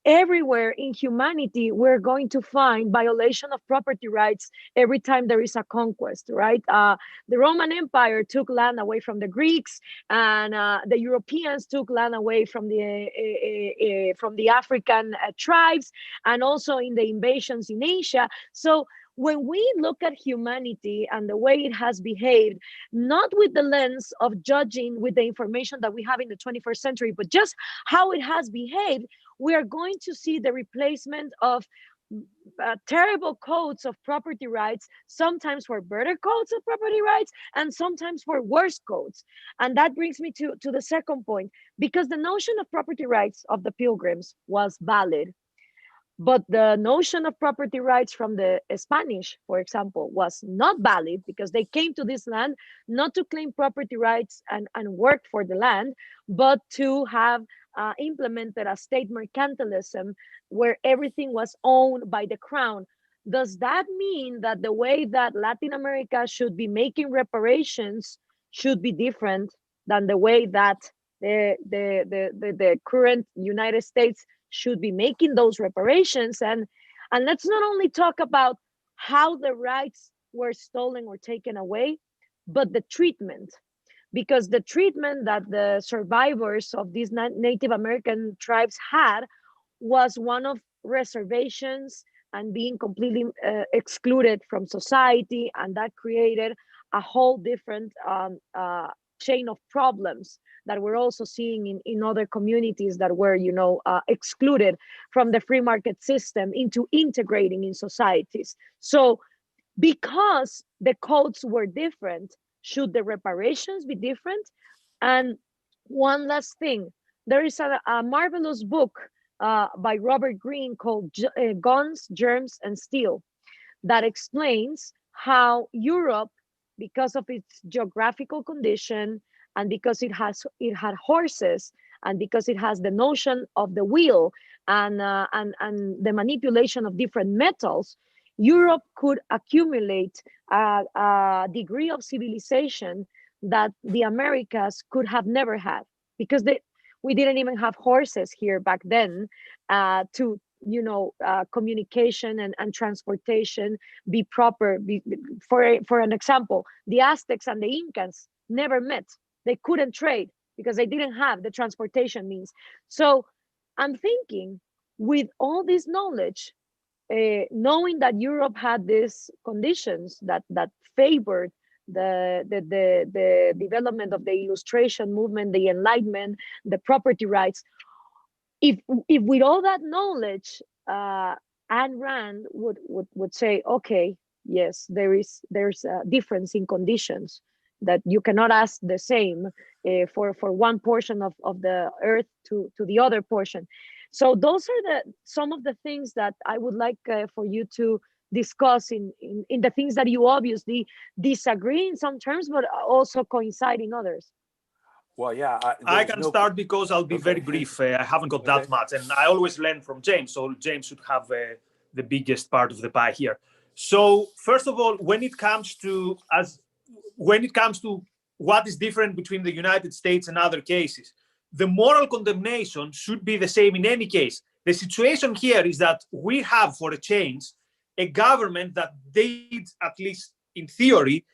everywhere in humanity, we're going to find violation of property rights every time there is a conquest, right? The Roman Empire took land away from the Greeks, and the Europeans took land away from the African tribes, and also in the invasions in Asia. So when we look at humanity and the way it has behaved, not with the lens of judging with the information that we have in the 21st century, but just how it has behaved, we are going to see the replacement of terrible codes of property rights, sometimes for better codes of property rights, and sometimes for worse codes. And that brings me to the second point, because the notion of property rights of the Pilgrims was valid, but the notion of property rights from the Spanish, for example, was not valid, because they came to this land not to claim property rights and work for the land, but to have implemented a state mercantilism where everything was owned by the crown. Does that mean that the way that Latin America should be making reparations should be different than the way that the current United States should be making those reparations? And let's not only talk about how the rights were stolen or taken away, but the treatment. Because the treatment that the survivors of these Native American tribes had was one of reservations and being completely excluded from society, and that created a whole different chain of problems that we're also seeing in other communities that were, excluded from the free market system into integrating in societies. So because the codes were different, should the reparations be different? And one last thing, there is a marvelous book by Robert Greene called Guns, Germs, and Steel that explains how Europe, because of its geographical condition, and because it had horses, and because it has the notion of the wheel and the manipulation of different metals, Europe could accumulate a degree of civilization that the Americas could have never had, because we didn't even have horses here back then to communication and transportation be proper. For an example, the Aztecs and the Incas never met. They couldn't trade because they didn't have the transportation means. So I'm thinking, with all this knowledge, knowing that Europe had these conditions that favored the development of the Illustration movement, the Enlightenment, the property rights, if with all that knowledge, Ayn Rand would say, okay, yes, there's a difference in conditions, that you cannot ask the same for one portion of the earth to the other portion. So those are some of the things that I would like for you to discuss in the things that you obviously disagree in some terms, but also coincide in others. Well, yeah. I can start because I'll be very brief. I haven't got that much, and I always learn from James, so James should have the biggest part of the pie here. So first of all, when it comes to what is different between the United States and other cases, the moral condemnation should be the same in any case. The situation here is that we have, for a change, a government that did, at least in theory,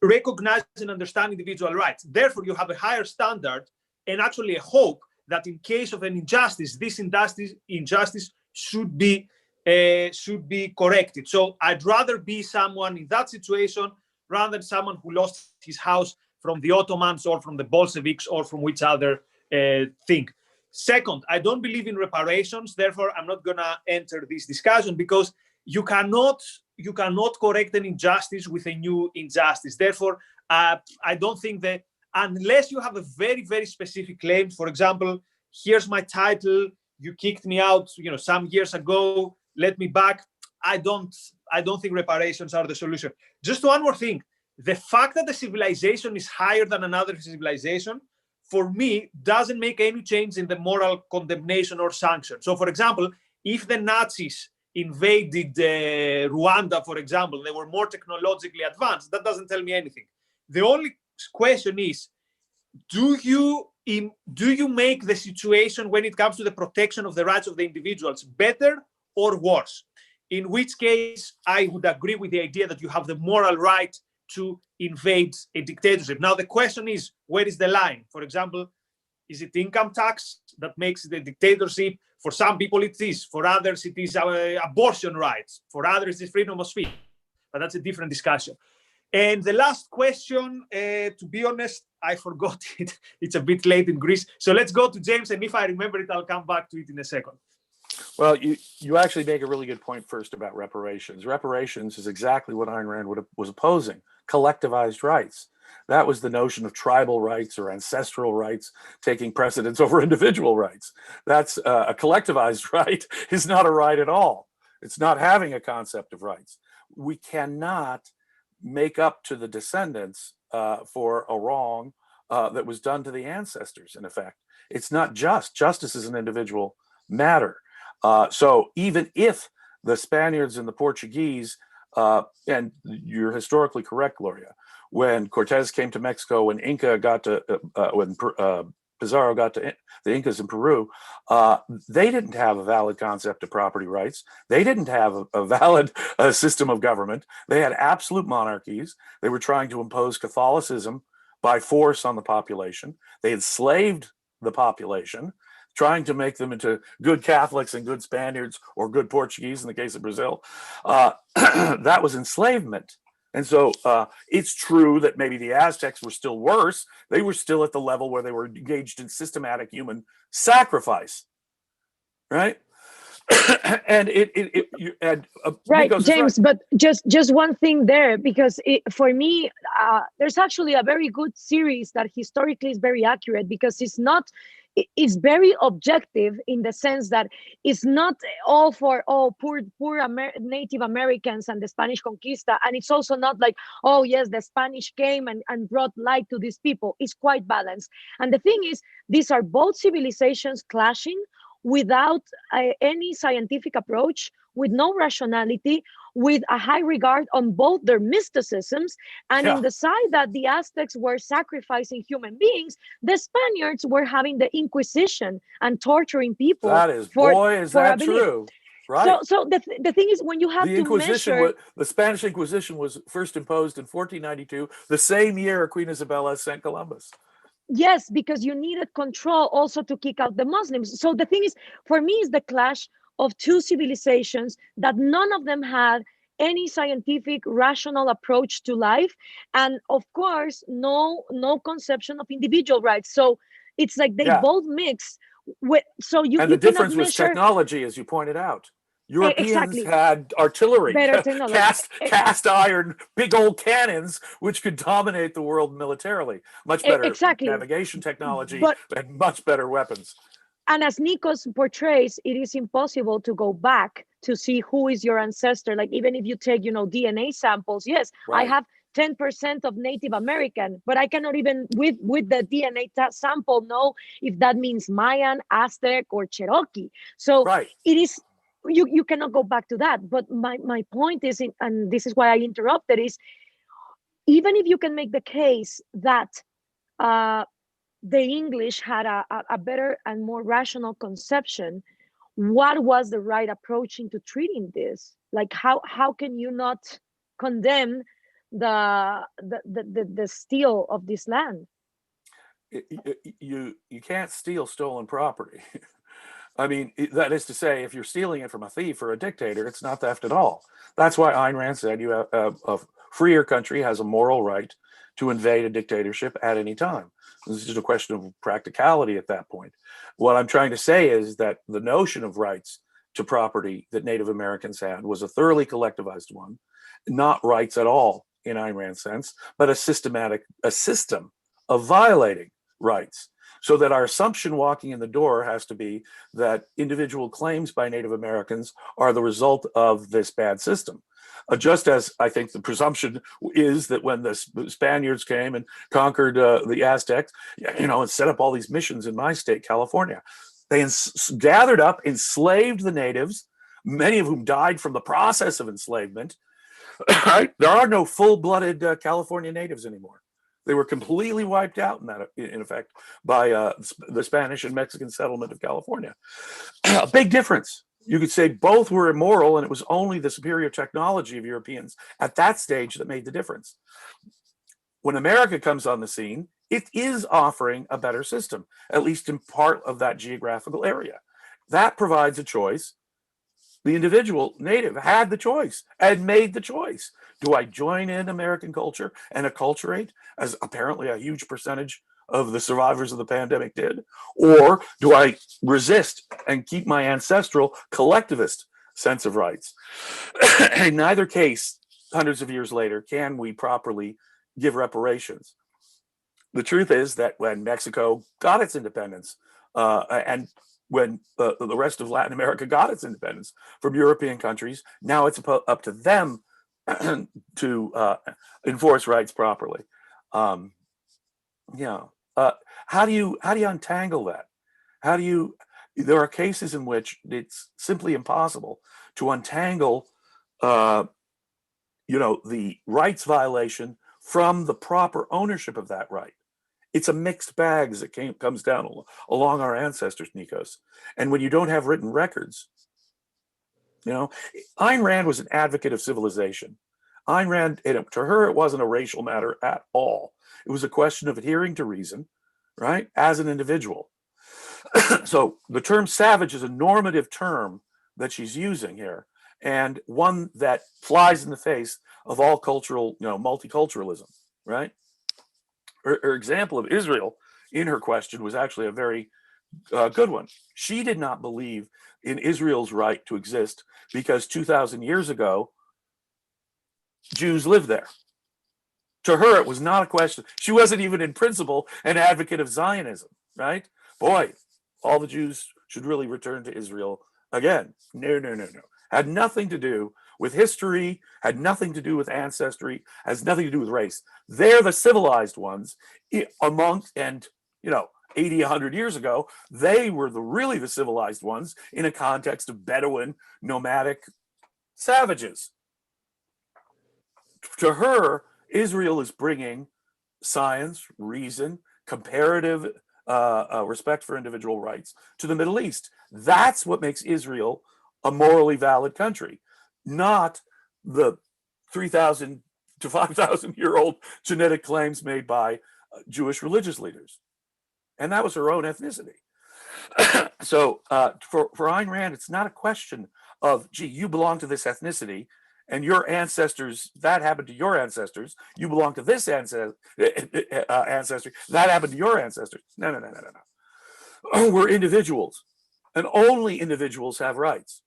recognize and understand individual rights. Therefore, you have a higher standard and actually a hope that in case of an injustice, this injustice should be corrected. So I'd rather be someone in that situation rather than someone who lost his house from the Ottomans or from the Bolsheviks or from which other thing. Second, I don't believe in reparations. Therefore, I'm not going to enter this discussion because you cannot correct an injustice with a new injustice. Therefore, I don't think that unless you have a very, very specific claim, for example, here's my title, you kicked me out, some years ago, let me back. I don't think reparations are the solution. Just one more thing. The fact that the civilization is higher than another civilization, for me, doesn't make any change in the moral condemnation or sanction. So, for example, if the Nazis invaded Rwanda, for example, they were more technologically advanced, that doesn't tell me anything. The only question is, do you make the situation when it comes to the protection of the rights of the individuals better or worse? In which case, I would agree with the idea that you have the moral right to invade a dictatorship. Now, the question is, where is the line? For example, is it income tax that makes the dictatorship? For some people, it is. For others, it is abortion rights. For others, it's freedom of speech. But that's a different discussion. And the last question, to be honest, I forgot it. It's a bit late in Greece. So let's go to James. And if I remember it, I'll come back to it in a second. Well, you actually make a really good point first about reparations. Reparations is exactly what Ayn Rand was opposing, collectivized rights. That was the notion of tribal rights or ancestral rights taking precedence over individual rights. That's a collectivized right is not a right at all. It's not having a concept of rights. We cannot make up to the descendants for a wrong that was done to the ancestors, in effect. It's not just. Justice is an individual matter. So even if the Spaniards and the Portuguese, and you're historically correct, Gloria, when Cortez came to Mexico, when when Pizarro got to the Incas in Peru, they didn't have a valid concept of property rights. They didn't have a valid system of government. They had absolute monarchies. They were trying to impose Catholicism by force on the population. They enslaved the population, trying to make them into good Catholics and good Spaniards or good Portuguese in the case of Brazil. That was enslavement. And so it's true that maybe the Aztecs were still worse. They were still at the level where they were engaged in systematic human sacrifice, right? And Right, Nicos is James, right. but just one thing there, because for me, there's actually a very good series that historically is very accurate, because it's very objective in the sense that it's not all for poor Native Americans and the Spanish Conquista, and it's also not like, oh yes, the Spanish came and brought light to these people. It's quite balanced. And the thing is, these are both civilizations clashing without any scientific approach, with no rationality, with a high regard on both their mysticisms. And in the side that the Aztecs were sacrificing human beings, the Spaniards were having the Inquisition and torturing people. That is, boy, is that true. Right. So the thing is, when you have the Inquisition, the Spanish Inquisition was first imposed in 1492, the same year Queen Isabella sent Columbus. Yes, because you needed control also to kick out the Muslims. So the thing is, for me, is the clash of two civilizations that none of them had any scientific, rational approach to life, and of course, no conception of individual rights. So it's like they both mix. And the difference was technology, as you pointed out. Europeans had artillery, cast iron, big old cannons, which could dominate the world militarily. Much better navigation technology and much better weapons. And as Nicos portrays, it is impossible to go back to see who is your ancestor. Like, even if you take, DNA samples, yes, I have 10% of Native American, but I cannot even with the DNA sample know if that means Mayan, Aztec, or Cherokee. So it is. You cannot go back to that. But my point is, and this is why I interrupted, is even if you can make the case that the English had a better and more rational conception, what was the right approach into treating this? Like, how can you not condemn the steal of this land? You can't steal stolen property. I mean, that is to say, if you're stealing it from a thief or a dictator, it's not theft at all. That's why Ayn Rand said a freer country has a moral right to invade a dictatorship at any time. This is just a question of practicality at that point. What I'm trying to say is that the notion of rights to property that Native Americans had was a thoroughly collectivized one, not rights at all in Ayn Rand's sense, but a system of violating rights. So that our assumption walking in the door has to be that individual claims by Native Americans are the result of this bad system. Just as I think the presumption is that when the Spaniards came and conquered the Aztecs, and set up all these missions in my state, California, they gathered up, enslaved the natives, many of whom died from the process of enslavement. Right? There are no full-blooded California natives anymore. They were completely wiped out in effect, by the Spanish and Mexican settlement of California. A big difference. You could say both were immoral, and it was only the superior technology of Europeans at that stage that made the difference. When America comes on the scene, it is offering a better system, at least in part of that geographical area. That provides a choice. The individual native had the choice and made the choice. Do I join in American culture and acculturate, as apparently a huge percentage of the survivors of the pandemic did? Or do I resist and keep my ancestral collectivist sense of rights? In neither case, hundreds of years later, can we properly give reparations. The truth is that when Mexico got its independence, and when the rest of Latin America got its independence from European countries, now it's up to them to enforce rights properly. How do you untangle that? There are cases in which it's simply impossible to untangle, the rights violation from the proper ownership of that right. It's a mixed bag as it comes down along our ancestors, Nicos. And when you don't have written records, Ayn Rand was an advocate of civilization. Ayn Rand, to her, it wasn't a racial matter at all. It was a question of adhering to reason, right, as an individual. So the term savage is a normative term that she's using here. and one that flies in the face of all cultural, multiculturalism, right? Her example of Israel in her question was actually a very good one. She did not believe in Israel's right to exist because 2,000 years ago, Jews lived there. To her, it was not a question. She wasn't even in principle an advocate of Zionism, right? Boy, all the Jews should really return to Israel again. No. Had nothing to do with history, had nothing to do with ancestry, has nothing to do with race. They're the civilized ones amongst, and 80, 100 years ago, they were really the civilized ones in a context of Bedouin, nomadic savages. To her, Israel is bringing science, reason, comparative respect for individual rights to the Middle East. That's what makes Israel a morally valid country, not the 3,000 to 5,000 year old genetic claims made by Jewish religious leaders. And that was her own ethnicity. So for Ayn Rand, it's not a question of, gee, you belong to this ethnicity and your ancestors, that happened to your ancestors. You belong to this ancestry, that happened to your ancestors. No. We're individuals, and only individuals have rights.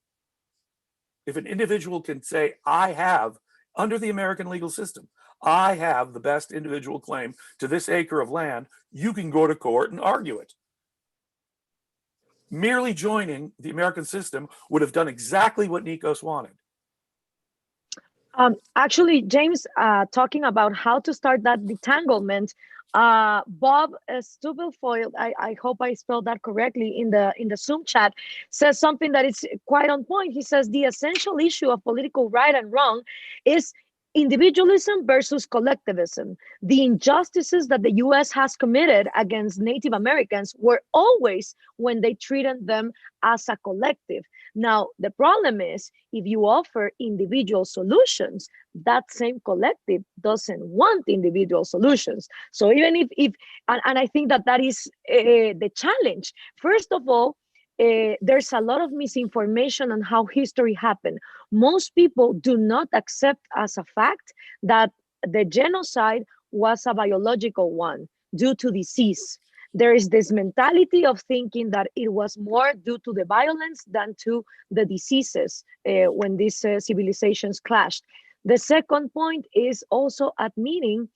If an individual can say, I have, under the American legal system, I have the best individual claim to this acre of land, you can go to court and argue it. Merely joining the American system would have done exactly what Nicos wanted. Actually, James, talking about how to start that detanglement, Bob Stubelfoyle, I hope I spelled that correctly in the Zoom chat, says something that is quite on point. He says the essential issue of political right and wrong is individualism versus collectivism. The injustices that the US has committed against Native Americans were always when they treated them as a collective. Now, the problem is if you offer individual solutions, that same collective doesn't want individual solutions. So even if and I think that is the challenge. First of all, there's a lot of misinformation on how history happened. Most people do not accept as a fact that the genocide was a biological one due to disease. There is this mentality of thinking that it was more due to the violence than to the diseases when these civilizations clashed. The second point is also admitting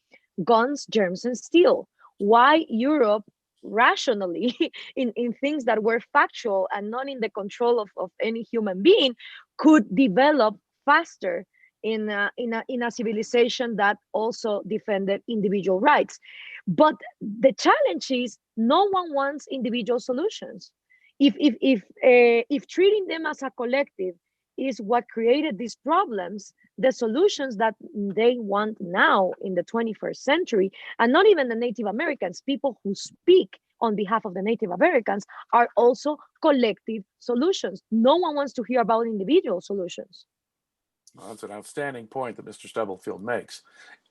guns, germs, and steel. Why Europe rationally in things that were factual and not in the control of any human being could develop faster in a civilization that also defended individual rights. But the challenge is no one wants individual solutions. If treating them as a collective is what created these problems, the solutions that they want now in the 21st century, and not even the Native Americans, people who speak on behalf of the Native Americans, are also collective solutions. No one wants to hear about individual solutions. Well, that's an outstanding point that Mr. Stubblefield makes.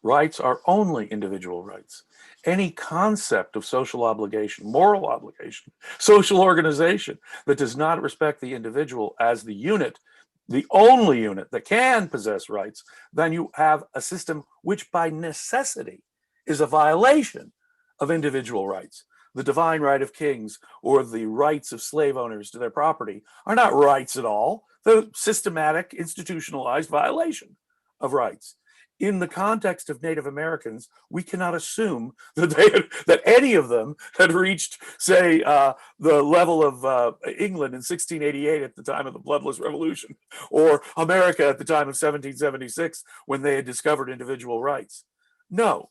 Rights are only individual rights. Any concept of social obligation, moral obligation, social organization that does not respect the individual as the unit, the only unit that can possess rights, then you have a system which by necessity is a violation of individual rights. The divine right of kings or the rights of slave owners to their property are not rights at all. They're systematic, institutionalized violation of rights. In the context of Native Americans, we cannot assume that any of them had reached, say, the level of England in 1688 at the time of the Bloodless Revolution, or America at the time of 1776 when they had discovered individual rights. No,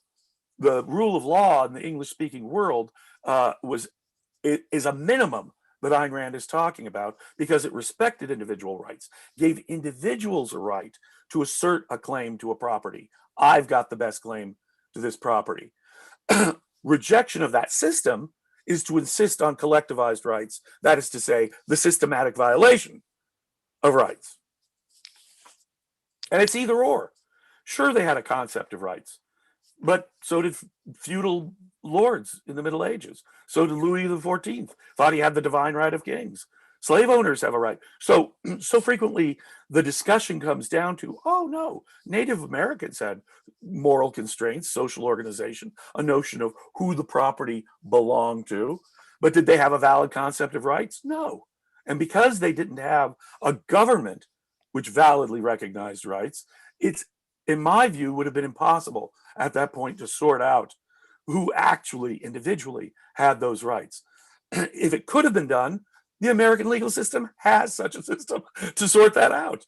the rule of law in the English-speaking world is a minimum that Ayn Rand is talking about because it respected individual rights, gave individuals a right to assert a claim to a property. I've got the best claim to this property. Rejection of that system is to insist on collectivized rights. That is to say, the systematic violation of rights. And it's either or. Sure, they had a concept of rights, but so did feudal lords in the Middle Ages. So did Louis XIV, thought he had the divine right of kings. Slave owners have a right. So frequently the discussion comes down to, oh no, Native Americans had moral constraints, social organization, a notion of who the property belonged to, but did they have a valid concept of rights? No. And because they didn't have a government which validly recognized rights, it's, in my view, would have been impossible at that point to sort out who actually individually had those rights. If it could have been done, the American legal system has such a system to sort that out.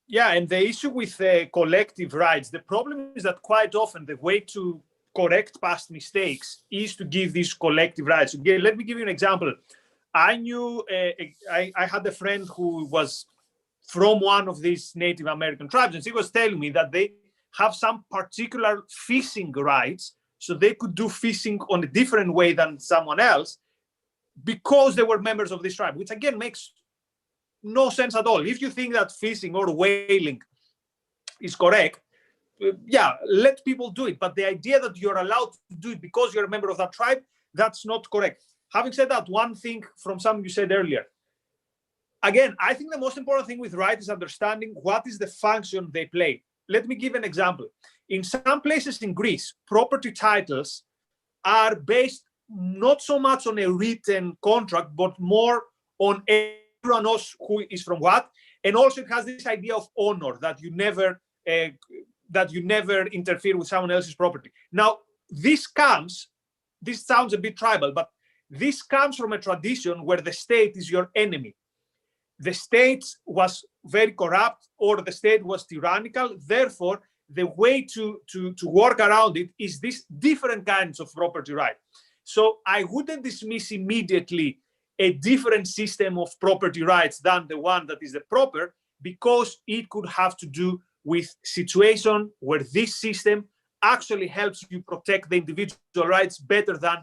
Yeah, and the issue with collective rights, the problem is that quite often the way to correct past mistakes is to give these collective rights. Again, let me give you an example. I knew, I had a friend who was from one of these Native American tribes, and he was telling me that they have some particular fishing rights, so they could do fishing on a different way than someone else because they were members of this tribe, which again makes no sense at all. If you think that fishing or whaling is correct, yeah, let people do it. But the idea that you're allowed to do it because you're a member of that tribe, that's not correct. Having said that, one thing from something you said earlier, again, I think the most important thing with rights is understanding what is the function they play. Let me give an example. In some places in Greece, property titles are based not so much on a written contract, but more on everyone knows who is from what. And also it has this idea of honor, that you never interfere with someone else's property. Now, this sounds a bit tribal, but this comes from a tradition where the state is your enemy. The state was very corrupt, or the state was tyrannical. Therefore, the way to work around it is these different kinds of property right. So I wouldn't dismiss immediately a different system of property rights than the one that is the proper, because it could have to do with situation where this system actually helps you protect the individual rights better than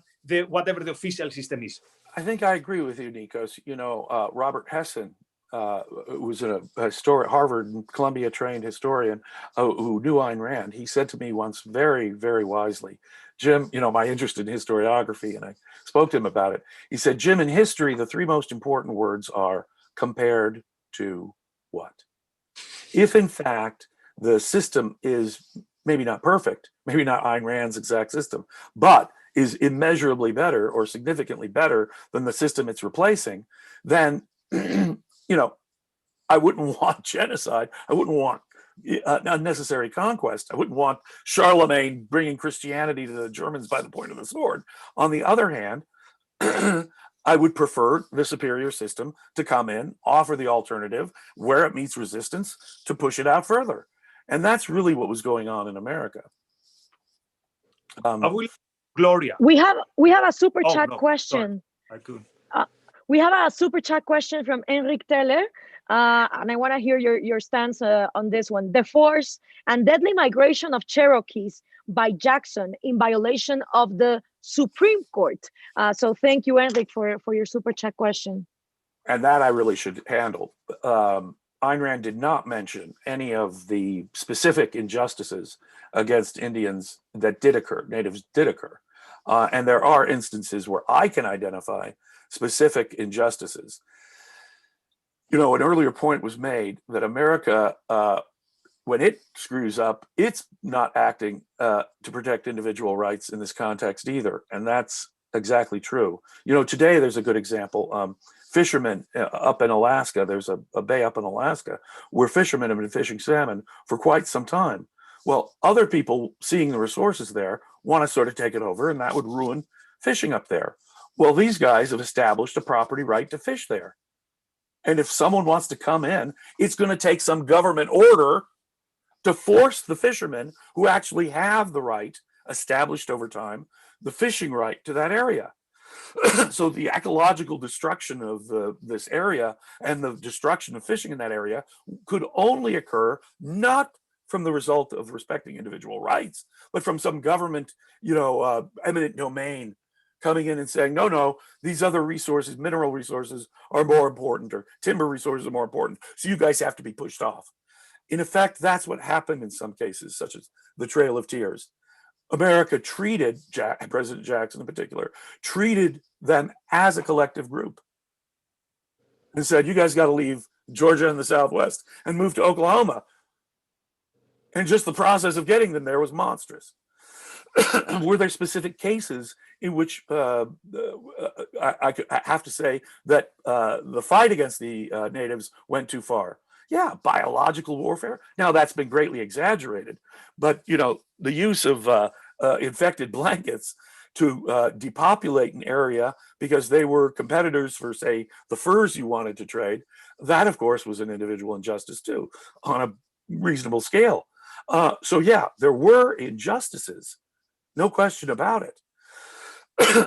whatever the official system is. I think I agree with you, Nicos. You know, Robert Hessen, who was a Harvard and Columbia trained historian who knew Ayn Rand, he said to me once very, very wisely, Jim, you know, my interest in historiography, and I spoke to him about it. He said, Jim, in history, the three most important words are compared to what? If in fact the system is maybe not perfect, maybe not Ayn Rand's exact system, but is immeasurably better or significantly better than the system it's replacing, then, you know, I wouldn't want genocide. I wouldn't want unnecessary conquest. I wouldn't want Charlemagne bringing Christianity to the Germans by the point of the sword. On the other hand, I would prefer the superior system to come in, offer the alternative where it meets resistance, to push it out further. And that's really what was going on in America. Gloria. We have a super chat question. We have a super chat question from Enric Teller, and I want to hear your stance on this one. The forced and deadly migration of Cherokees by Jackson in violation of the Supreme Court. So thank you, Enric, for your super chat question. And that I really should handle. Ayn Rand did not mention any of the specific injustices against Indians that did occur, natives did occur. And there are instances where I can identify specific injustices. You know, an earlier point was made that America, when it screws up, it's not acting to protect individual rights in this context either. And that's exactly true. You know, today there's a good example. Fishermen up in Alaska, there's a bay up in Alaska where fishermen have been fishing salmon for quite some time. Well, other people seeing the resources there want to sort of take it over, and that would ruin fishing up there. Well, these guys have established a property right to fish there. And if someone wants to come in, it's going to take some government order to force the fishermen who actually have the right established over time, the fishing right to that area. So the ecological destruction of this area and the destruction of fishing in that area could only occur not from the result of respecting individual rights, but from some government, you know, eminent domain coming in and saying, no, these other resources, mineral resources are more important, or timber resources are more important, so you guys have to be pushed off. In effect, that's what happened in some cases, such as the Trail of Tears. America treated President Jackson in particular, treated them as a collective group and said, you guys got to leave Georgia and the Southwest and move to Oklahoma. And just the process of getting them there was monstrous. Were there specific cases in which I have to say that the fight against the natives went too far? Yeah, biological warfare. Now that's been greatly exaggerated, but you know, the use of infected blankets to depopulate an area because they were competitors for, say, the furs you wanted to trade, that of course was an individual injustice too, on a reasonable scale. So yeah, there were injustices, no question about it.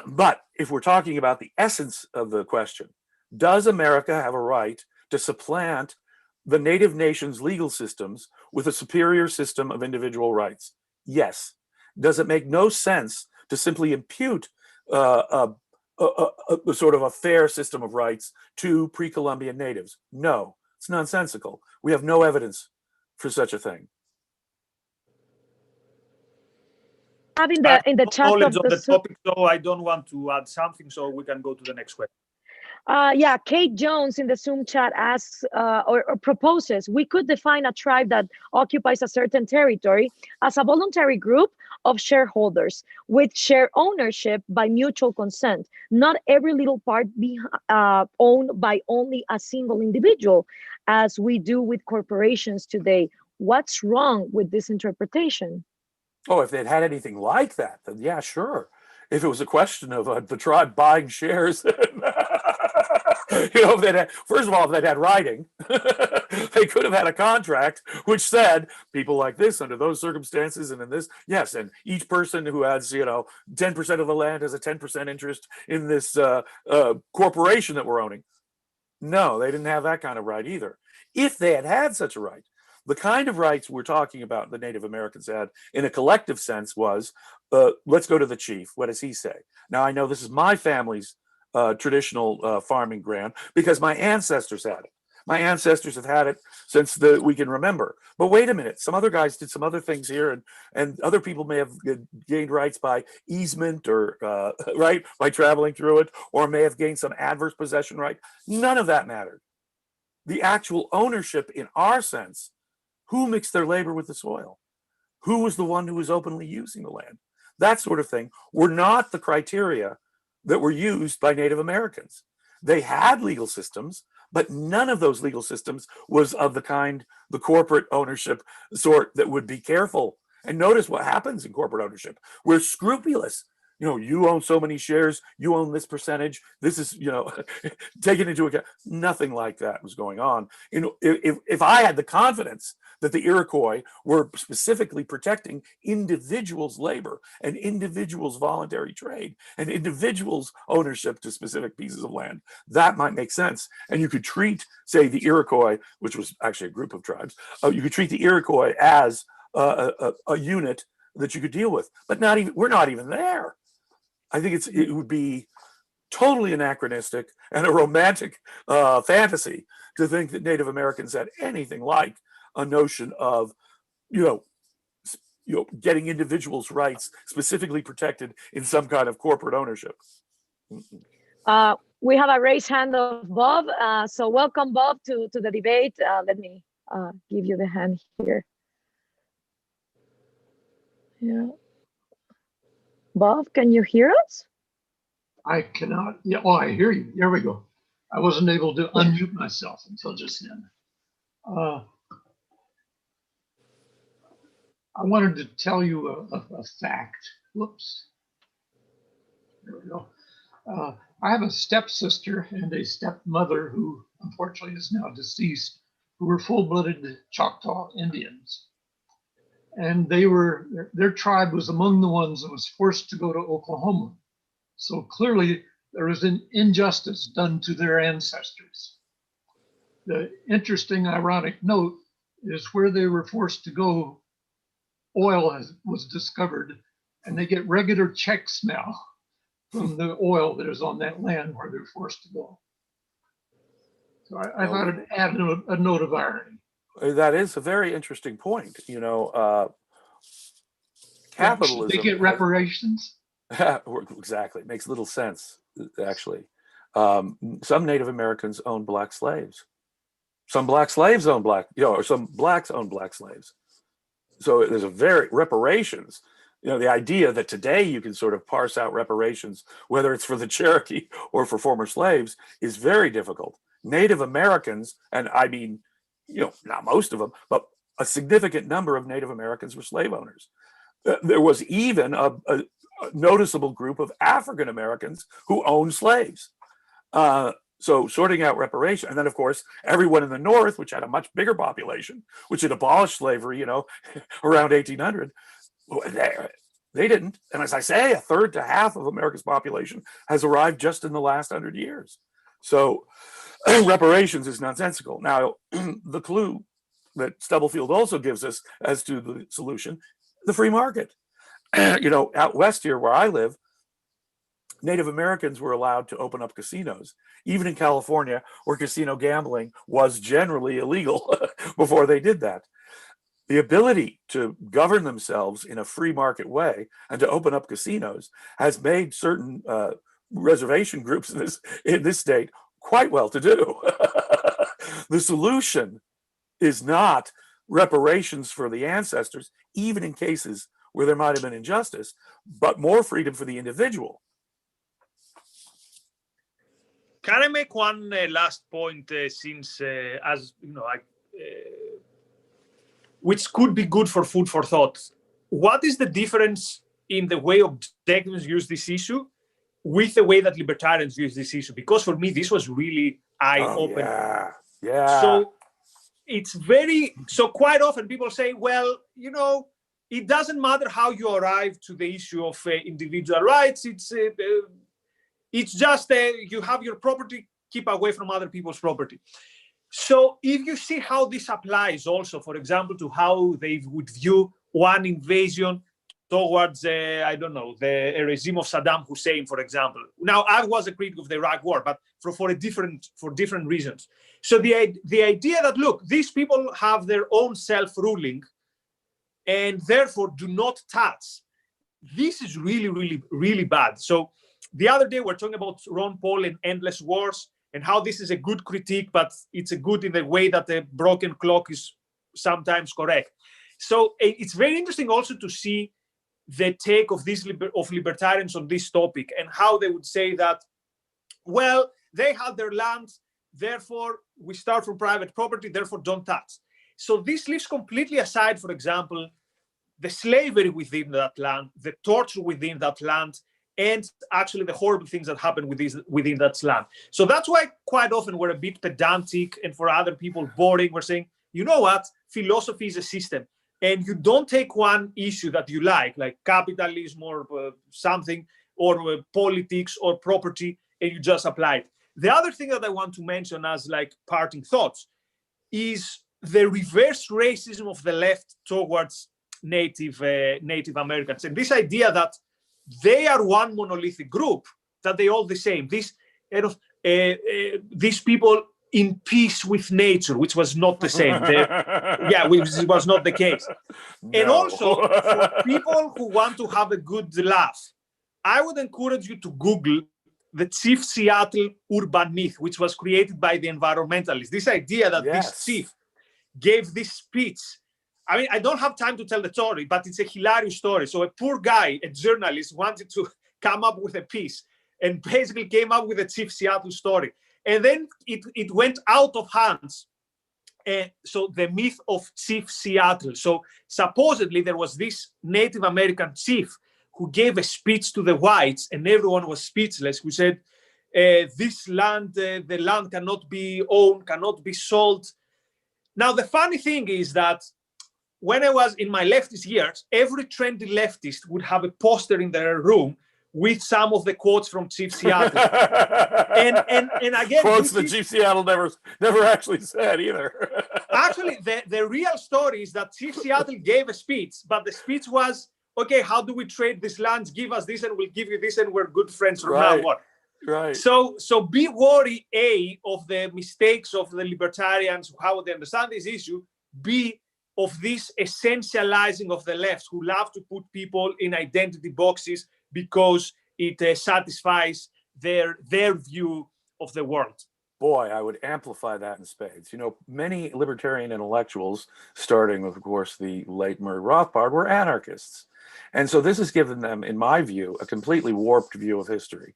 But if we're talking about the essence of the question, does America have a right to supplant the native nations' legal systems with a superior system of individual rights? Yes. Does it make no sense to simply impute a sort of a fair system of rights to pre-Columbian natives? No, it's nonsensical. We have no evidence for such a thing. Having I have in the no chat knowledge of on the the topic, so I don't want to add something, so we can go to the next question. yeah, Kate Jones in the Zoom chat asks or proposes, we could define a tribe that occupies a certain territory as a voluntary group of shareholders with share ownership by mutual consent. Not every little part be owned by only a single individual, as we do with corporations today. What's wrong with this interpretation? Oh, if they'd had anything like that, then yeah, sure. If it was a question of the tribe buying shares, you know, if they'd had, first of all, if they'd had writing, they could have had a contract which said people like this under those circumstances and in this, yes, and each person who has, you know, 10% of the land has a 10% interest in this corporation that we're owning. No, they didn't have that kind of right either. If they had had such a right, the kind of rights we're talking about the Native Americans had in a collective sense was, let's go to the chief. What does he say? Now, I know this is my family's traditional farming ground because my ancestors had it. My ancestors have had it since we can remember. But wait a minute, some other guys did some other things here, and other people may have gained rights by easement or right, by traveling through it, or may have gained some adverse possession right. None of that mattered. The actual ownership in our sense, who mixed their labor with the soil? Who was the one who was openly using the land? That sort of thing were not the criteria that were used by Native Americans. They had legal systems, but none of those legal systems was of the kind, the corporate ownership sort that would be careful. And notice what happens in corporate ownership. We're scrupulous. You know, you own so many shares, you own this percentage, this is, you know, taken into account. Nothing like that was going on. You know, if I had the confidence that the Iroquois were specifically protecting individuals' labor and individuals' voluntary trade and individuals' ownership to specific pieces of land, that might make sense. And you could treat, say, the Iroquois, which was actually a group of tribes, you could treat the Iroquois as a unit that you could deal with, but not even, we're not even there. I think it would be totally anachronistic and a romantic fantasy to think that Native Americans had anything like a notion of, you know, getting individuals' rights specifically protected in some kind of corporate ownership. We have a raised hand of Bob. So welcome, Bob, to the debate. Let me give you the hand here. Yeah. Bob, can you hear us? I cannot. Yeah, oh, I hear you. There we go. I wasn't able to unmute myself until just then. I wanted to tell you a fact. Whoops. There we go. I have a stepsister and a stepmother who unfortunately is now deceased, who were full-blooded Choctaw Indians. And their tribe was among the ones that was forced to go to Oklahoma. So clearly there was an injustice done to their ancestors. The interesting, ironic note is where they were forced to go, oil was discovered, and they get regular checks now from the oil that is on that land where they're forced to go. So I thought I'd add a note of irony. That is a very interesting point. You know, capitalism. They get reparations. Exactly. It makes little sense, actually. Some Native Americans own black slaves. Some black slaves own or some blacks own black slaves. So there's reparations. The idea that today you can sort of parse out reparations, whether it's for the Cherokee or for former slaves, is very difficult. Native Americans, and I mean, not most of them, but a significant number of Native Americans were slave owners. There was even a noticeable group of African Americans who owned slaves. So sorting out reparation, and then of course everyone in the North, which had a much bigger population, which had abolished slavery, around 1800, they didn't. And as I say, a third to half of America's population has arrived just in the last 100 years. So reparations is nonsensical. Now, the clue that Stubblefield also gives us as to the solution, the free market. Out west here where I live, Native Americans were allowed to open up casinos, even in California, where casino gambling was generally illegal before they did that. The ability to govern themselves in a free market way and to open up casinos has made certain reservation groups in this state quite well to do. The solution is not reparations for the ancestors, even in cases where there might have been injustice, but more freedom for the individual. Can I make one last point, since, which could be good for food for thought? What is the difference in the way objectivists use this issue with the way that libertarians use this issue? Because for me, this was really eye-opening. Yeah. So it's so quite often people say, well, it doesn't matter how you arrive to the issue of individual rights. It's just you have your property, keep away from other people's property. So if you see how this applies also, for example, to how they would view one invasion towards, a regime of Saddam Hussein, for example. Now, I was a critic of the Iraq War, but for different reasons. So the idea that, look, these people have their own self-ruling and therefore do not touch. This is really, really, really bad. So the other day, we're talking about Ron Paul and Endless Wars and how this is a good critique, but it's a good in the way that the broken clock is sometimes correct. So it's very interesting also to see the take of libertarians on this topic and how they would say that, well, they have their land, therefore we start from private property, therefore don't touch. So this leaves completely aside, for example, the slavery within that land, the torture within that land, and actually the horrible things that happen within that land. So that's why quite often we're a bit pedantic, and for other people boring. We're saying, you know what, philosophy is a system, and you don't take one issue that you like capitalism or something, or politics or property, and you just apply it. The other thing that I want to mention as parting thoughts is the reverse racism of the left towards Native Americans, and this idea that they are one monolithic group, that they all the same. These people in peace with nature, which was not the same. Which was not the case. No. And also, for people who want to have a good laugh, I would encourage you to Google the Chief Seattle urban myth, which was created by the environmentalists. This idea that this chief gave this speech. I mean, I don't have time to tell the story, but it's a hilarious story. So a poor guy, a journalist, wanted to come up with a piece and basically came up with a Chief Seattle story. And then it went out of hands. So the myth of Chief Seattle. So supposedly there was this Native American chief who gave a speech to the whites, and everyone was speechless, who said, this land, the land cannot be owned, cannot be sold. Now, the funny thing is that when I was in my leftist years, every trendy leftist would have a poster in their room with some of the quotes from Chief Seattle. and again, quotes that Chief Seattle never actually said either. Actually, the real story is that Chief Seattle gave a speech, but the speech was, okay, how do we trade these lands? Give us this and we'll give you this and we're good friends from now on. Right. So be wary, A, of the mistakes of the libertarians, how they understand this issue. B, of this essentializing of the left, who love to put people in identity boxes because it satisfies their view of the world. Boy, I would amplify that in spades. You know, many libertarian intellectuals, starting with, of course, the late Murray Rothbard, were anarchists. And so this has given them, in my view, a completely warped view of history.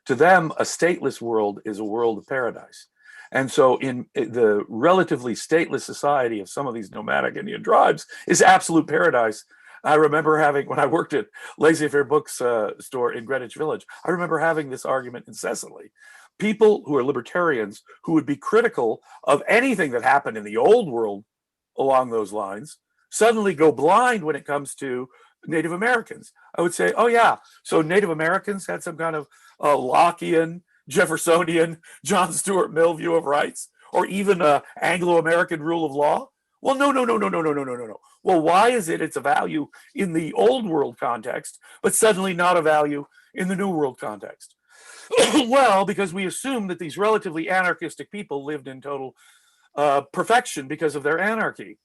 To them, a stateless world is a world of paradise. And so in the relatively stateless society of some of these nomadic Indian tribes is absolute paradise. I remember having, when I worked at Laissez-Faire Books store in Greenwich Village, I remember having this argument incessantly. People who are libertarians who would be critical of anything that happened in the old world along those lines suddenly go blind when it comes to Native Americans. I would say, oh yeah, so Native Americans had some kind of Lockean, Jeffersonian, John Stuart Mill view of rights, or even Anglo-American rule of law. Well, no. Well, why is it it's a value in the old world context, but suddenly not a value in the new world context? Well, because we assume that these relatively anarchistic people lived in total perfection because of their anarchy.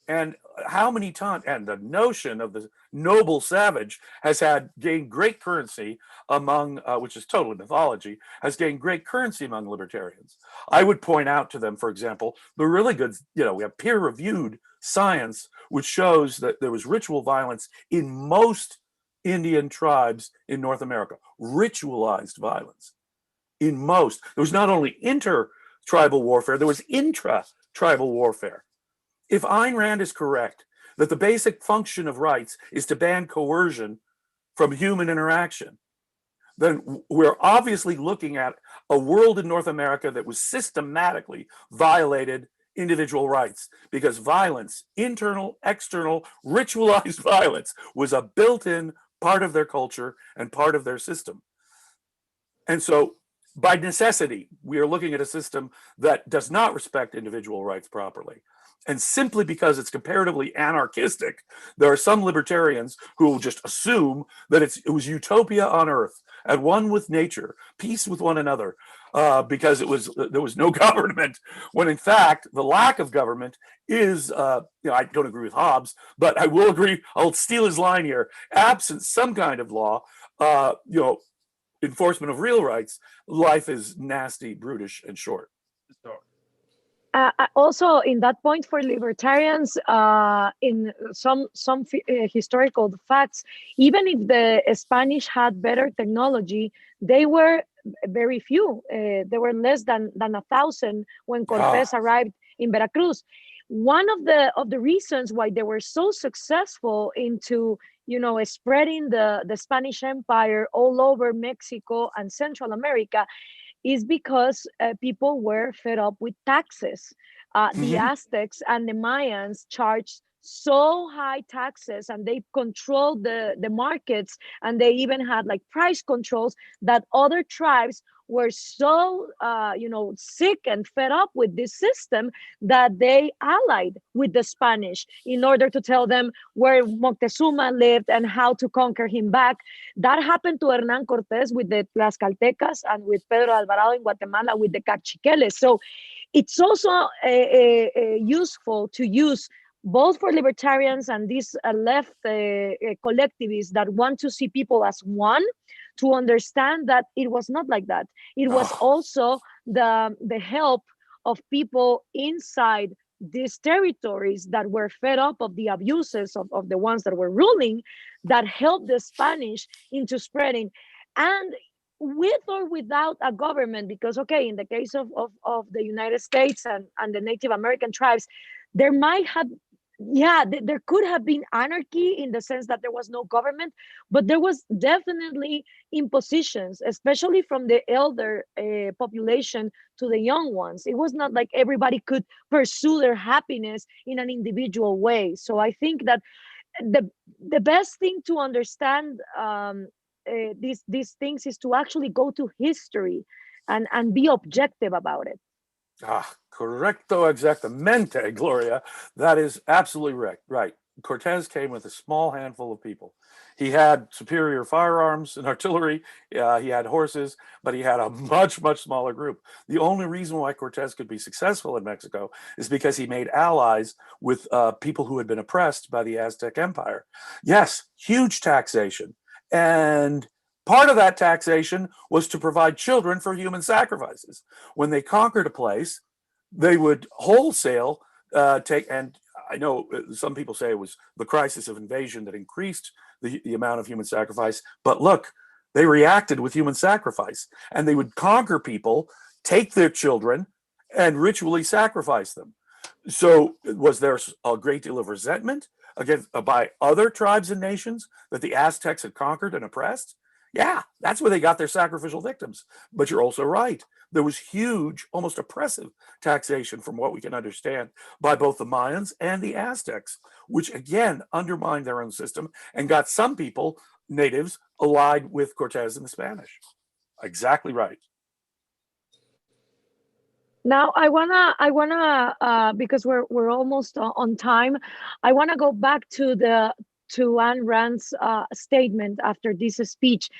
And how many times, and the notion of the noble savage has gained great currency among, which is totally mythology, has gained great currency among libertarians. I would point out to them, for example, the really good, we have peer-reviewed science, which shows that there was ritual violence in most Indian tribes in North America, ritualized violence in most. There was not only inter-tribal warfare, there was intra-tribal warfare. If Ayn Rand is correct, that the basic function of rights is to ban coercion from human interaction, then we're obviously looking at a world in North America that was systematically violated individual rights, because violence, internal, external, ritualized violence, was a built-in part of their culture and part of their system. And so by necessity, we are looking at a system that does not respect individual rights properly. And simply because it's comparatively anarchistic, there are some libertarians who will just assume that it was utopia on earth, at one with nature, peace with one another, because there was no government, when in fact the lack of government is, I don't agree with Hobbes, but I will agree, I'll steal his line here, absent some kind of law, enforcement of real rights, life is nasty, brutish, and short. Also, in that point for libertarians, in some historical facts, even if the Spanish had better technology, they were very few. There were less than 1,000 when Cortés arrived in Veracruz. One of the reasons why they were so successful into spreading the Spanish Empire all over Mexico and Central America is because people were fed up with taxes. The Aztecs and the Mayans charged so high taxes, and they controlled the markets, and they even had like price controls, that other tribes were so sick and fed up with this system that they allied with the Spanish in order to tell them where Moctezuma lived and how to conquer him back. That happened to Hernán Cortés with the Tlaxcaltecas and with Pedro Alvarado in Guatemala with the Cachiqueles. So it's also useful to use both for libertarians and these left collectivists that want to see people as one, to understand that it was not like that. It was also the help of people inside these territories that were fed up of the abuses of the ones that were ruling, that helped the Spanish into spreading. And with or without a government, because okay, in the case of the United States and the Native American tribes, there might have, there could have been anarchy in the sense that there was no government, but there was definitely impositions, especially from the elder population to the young ones. It was not like everybody could pursue their happiness in an individual way. So I think that the best thing to understand these things is to actually go to history and be objective about it. Correcto exactamente, Gloria. That is absolutely right. Cortez came with a small handful of people. He had superior firearms and artillery. He had horses, but he had a much, much smaller group. The only reason why Cortez could be successful in Mexico is because he made allies with people who had been oppressed by the Aztec Empire. Yes, huge taxation. And part of that taxation was to provide children for human sacrifices. When they conquered a place, they would wholesale take, and I know some people say it was the crisis of invasion that increased the amount of human sacrifice, but look, they reacted with human sacrifice, and they would conquer people, take their children, and ritually sacrifice them. So was there a great deal of resentment against by other tribes and nations that the Aztecs had conquered and oppressed? Yeah, that's where they got their sacrificial victims. But you're also right. There was huge, almost oppressive taxation, from what we can understand, by both the Mayans and the Aztecs, which again undermined their own system and got some people, natives, allied with Cortez and the Spanish. Exactly right. Now I wanna because we're almost on time. I wanna go back to Ayn Rand's statement after this speech.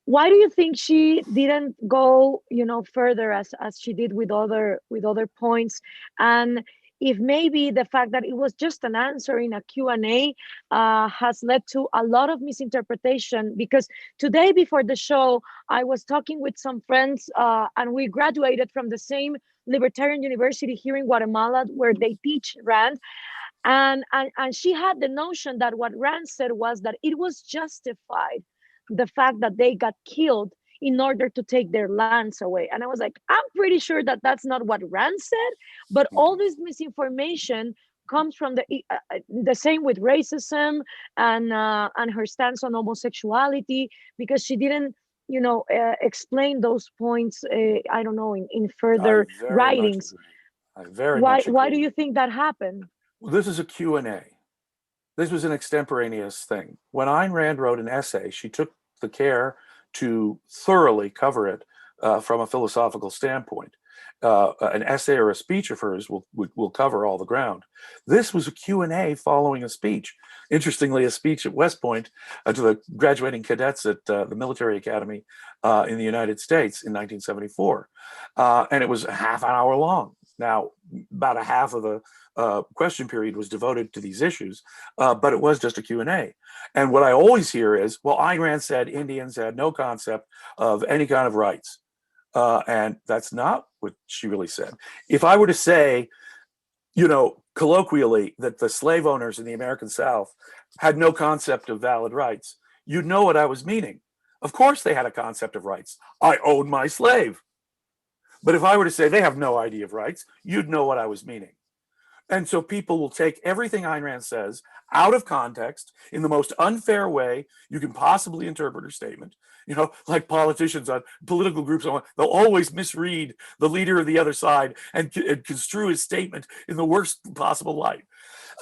Why do you think she didn't go, further as she did with other points? And if maybe the fact that it was just an answer in a Q&A has led to a lot of misinterpretation? Because today before the show, I was talking with some friends and we graduated from the same libertarian university here in Guatemala where they teach Rand. And she had the notion that what Rand said was that it was justified, the fact that they got killed in order to take their lands away. And I was like, I'm pretty sure that that's not what Rand said, but all this misinformation comes from the same with racism and her stance on homosexuality, because she didn't explain those points, I don't know, in further writings. Why do you think that happened? Well, this is a Q&A. This was an extemporaneous thing. When Ayn Rand wrote an essay, she took the care to thoroughly cover it from a philosophical standpoint. An essay or a speech of hers will cover all the ground. This was a Q&A following a speech. Interestingly, a speech at West Point to the graduating cadets at the military academy in the United States in 1974. And it was a half an hour long. Now, about a half of the question period was devoted to these issues, but it was just a Q&A. And what I always hear is, well, Ayn Rand said Indians had no concept of any kind of rights. And that's not what she really said. If I were to say, colloquially, that the slave owners in the American South had no concept of valid rights, you'd know what I was meaning. Of course they had a concept of rights. I own my slave. But if I were to say they have no idea of rights, you'd know what I was meaning. And so people will take everything Ayn Rand says out of context in the most unfair way you can possibly interpret her statement. Like politicians on political groups, they'll always misread the leader of the other side and construe his statement in the worst possible light.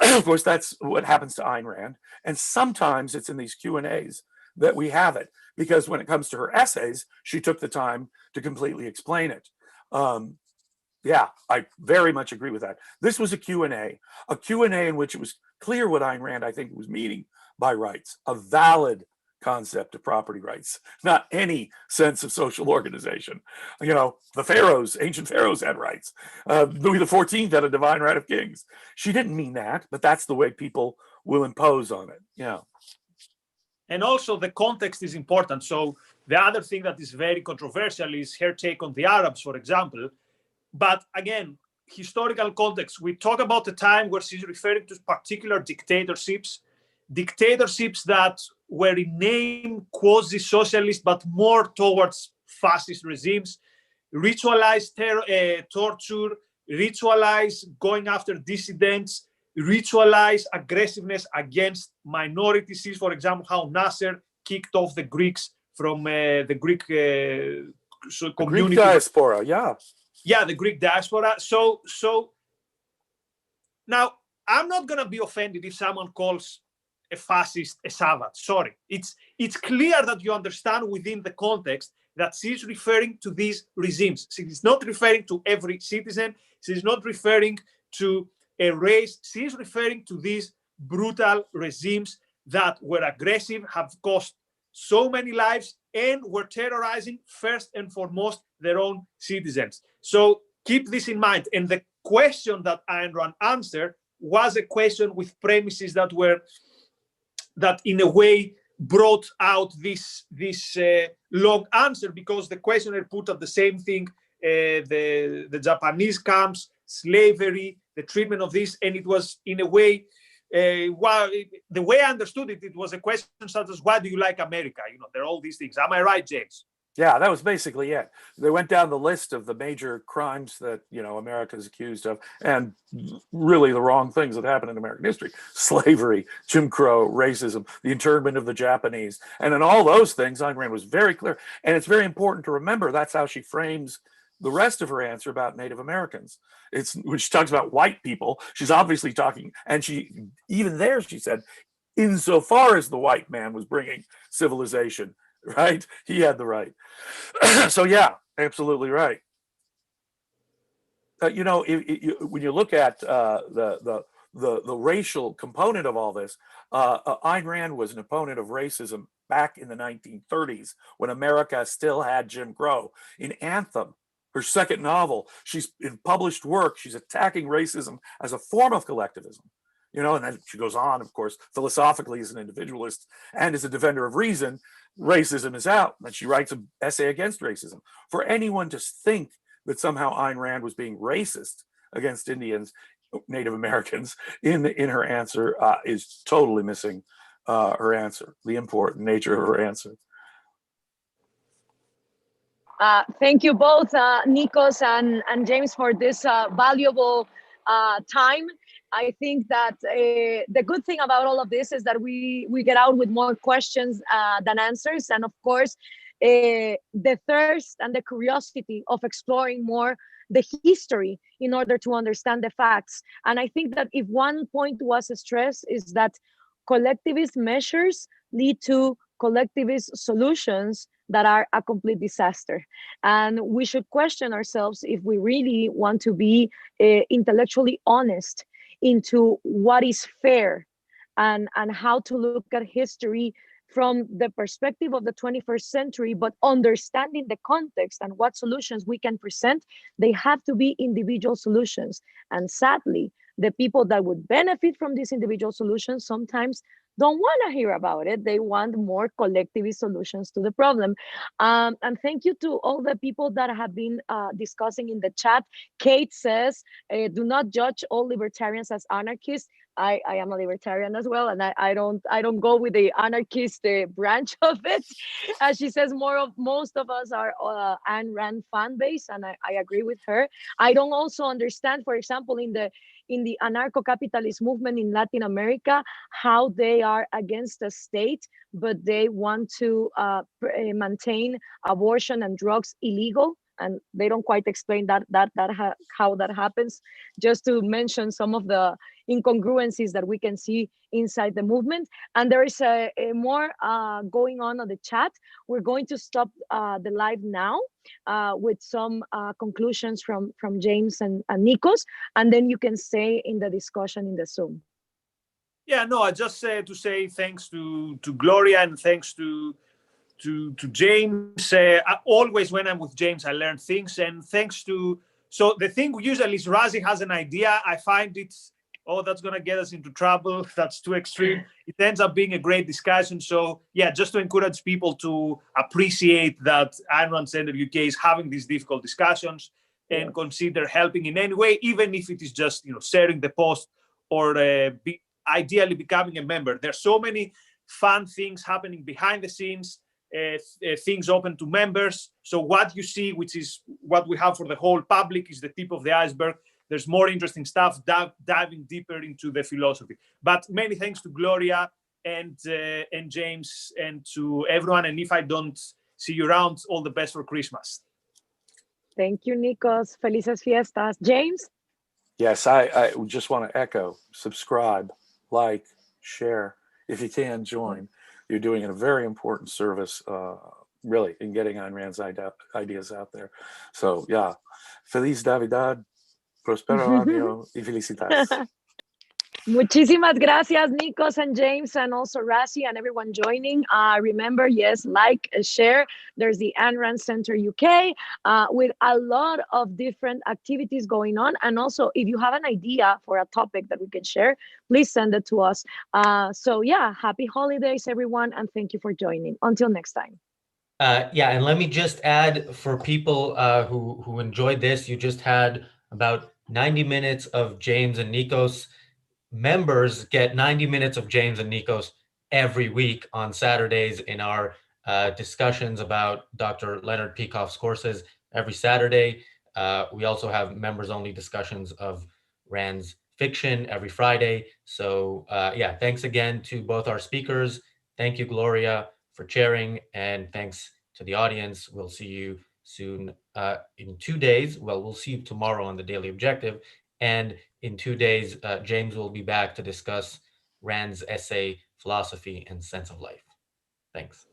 Of course, that's what happens to Ayn Rand. And sometimes it's in these Q&As that we have it, because when it comes to her essays, she took the time to completely explain it. Yeah, I very much agree with that. This was a Q&A in which it was clear what Ayn Rand, I think, was meaning by rights, a valid concept of property rights, not any sense of social organization. The pharaohs, ancient pharaohs had rights. Louis XIV had a divine right of kings. She didn't mean that, but that's the way people will impose on it. Yeah. And also the context is important. So the other thing that is very controversial is her take on the Arabs, for example. But again, historical context, we talk about the time where she's referring to particular dictatorships that were in name quasi-socialist, but more towards fascist regimes, ritualized torture, ritualized going after dissidents, ritualized aggressiveness against minorities. See, for example, how Nasser kicked off the Greeks from the Greek community. Greek diaspora, yeah. Yeah, the Greek diaspora. So now I'm not going to be offended if someone calls a fascist a savage. Sorry. It's clear that you understand within the context that she's referring to these regimes. She's not referring to every citizen. She's not referring to a race. She's referring to these brutal regimes that were aggressive, have cost so many lives, and were terrorizing first and foremost their own citizens. So keep this in mind. And the question that Ayn Rand answered was a question with premises that were, that in a way brought out this long answer, because the questioner put up the same thing, the Japanese camps, slavery, the treatment of this, and it was in a way, the way I understood it, it was a question such as, why do you like America? You know, there are all these things. Am I right, James? Yeah, that was basically it. They went down the list of the major crimes that, you know, America is accused of, and really the wrong things that happened in American history: slavery, Jim Crow, racism, the internment of the Japanese. And in all those things, Ayn Rand was very clear. And it's very important to remember that's how she frames the rest of her answer about Native Americans. It's when she talks about white people, she's obviously talking, and she, even there, she said, insofar as the white man was bringing civilization, right? He had the right. So yeah, absolutely right. You know, when you look at the racial component of all this, Ayn Rand was an opponent of racism back in the 1930s when America still had Jim Crow. In Anthem, her second novel, she's in published work, she's attacking racism as a form of collectivism. You know, and then she goes on, of course, philosophically as an individualist and as a defender of reason. Racism is out. And she writes an essay against racism. For anyone to think that somehow Ayn Rand was being racist against Indians, Native Americans, in her answer is totally missing her answer, the important nature of her answer. Thank you both, Nicos and James, for this valuable time. I think that the good thing about all of this is that we get out with more questions than answers. And of course, the thirst and the curiosity of exploring more the history in order to understand the facts. And I think that if one point was stressed is that collectivist measures lead to collectivist solutions that are a complete disaster. And we should question ourselves if we really want to be intellectually honest into what is fair and how to look at history from the perspective of the 21st century, but understanding the context and what solutions we can present. They have to be individual solutions. And sadly, the people that would benefit from these individual solutions sometimes don't want to hear about it. They want more collectivist solutions to the problem. And thank you to all the people that have been discussing in the chat. Kate says, do not judge all libertarians as anarchists. I am a libertarian as well, and I don't go with the anarchist branch of it. As she says, most of us are Ayn Rand fan base, and I agree with her. I don't also understand, for example, in the anarcho-capitalist movement in Latin America, how they are against the state, but they want to maintain abortion and drugs illegal. And they don't quite explain how that happens. Just to mention some of the incongruencies that we can see inside the movement. And there is a more going on the chat. We're going to stop the live now with some conclusions from James and Nicos, and then you can stay in the discussion in the Zoom. Yeah, no, I just to say thanks to Gloria and thanks to James. Always when I'm with James, I learn things, and thanks to, so the thing usually is Razi has an idea. I find it, oh, that's going to get us into trouble. That's too extreme. It ends up being a great discussion. So yeah, just to encourage people to appreciate that Ayn Rand Center UK is having these difficult discussions and consider helping in any way, even if it is just, you know, sharing the post or ideally becoming a member. There's so many fun things happening behind the scenes. Things open to members. So what you see, which is what we have for the whole public, is the tip of the iceberg. There's more interesting stuff diving deeper into the philosophy. But many thanks to Gloria and James and to everyone. And if I don't see you around, all the best for Christmas. Thank you, Nicos. Felices fiestas. James? Yes, I just want to echo, subscribe, like, share. If you can, join. You're doing a very important service, really, in getting Ayn Rand's ideas out there. So, yeah, Feliz Navidad, Prospero Año y Felicidades. Muchísimas gracias, Nicos and James, and also Rassi and everyone joining. Remember, yes, like, share. There's the Ayn Rand Center UK with a lot of different activities going on. And also, if you have an idea for a topic that we can share, please send it to us. So yeah, happy holidays, everyone, and thank you for joining. Until next time. Yeah, and let me just add for people who enjoyed this, you just had about 90 minutes of James and Nikos. Members get 90 minutes of James and Nikos every week on Saturdays in our discussions about Dr. Leonard Peikoff's courses every Saturday. We also have members-only discussions of Rand's fiction every Friday. So yeah, thanks again to both our speakers. Thank you, Gloria, for chairing, and thanks to the audience. We'll see you soon in 2 days. Well, we'll see you tomorrow on the Daily Objective. And in 2 days, James will be back to discuss Rand's essay, Philosophy and Sense of Life. Thanks.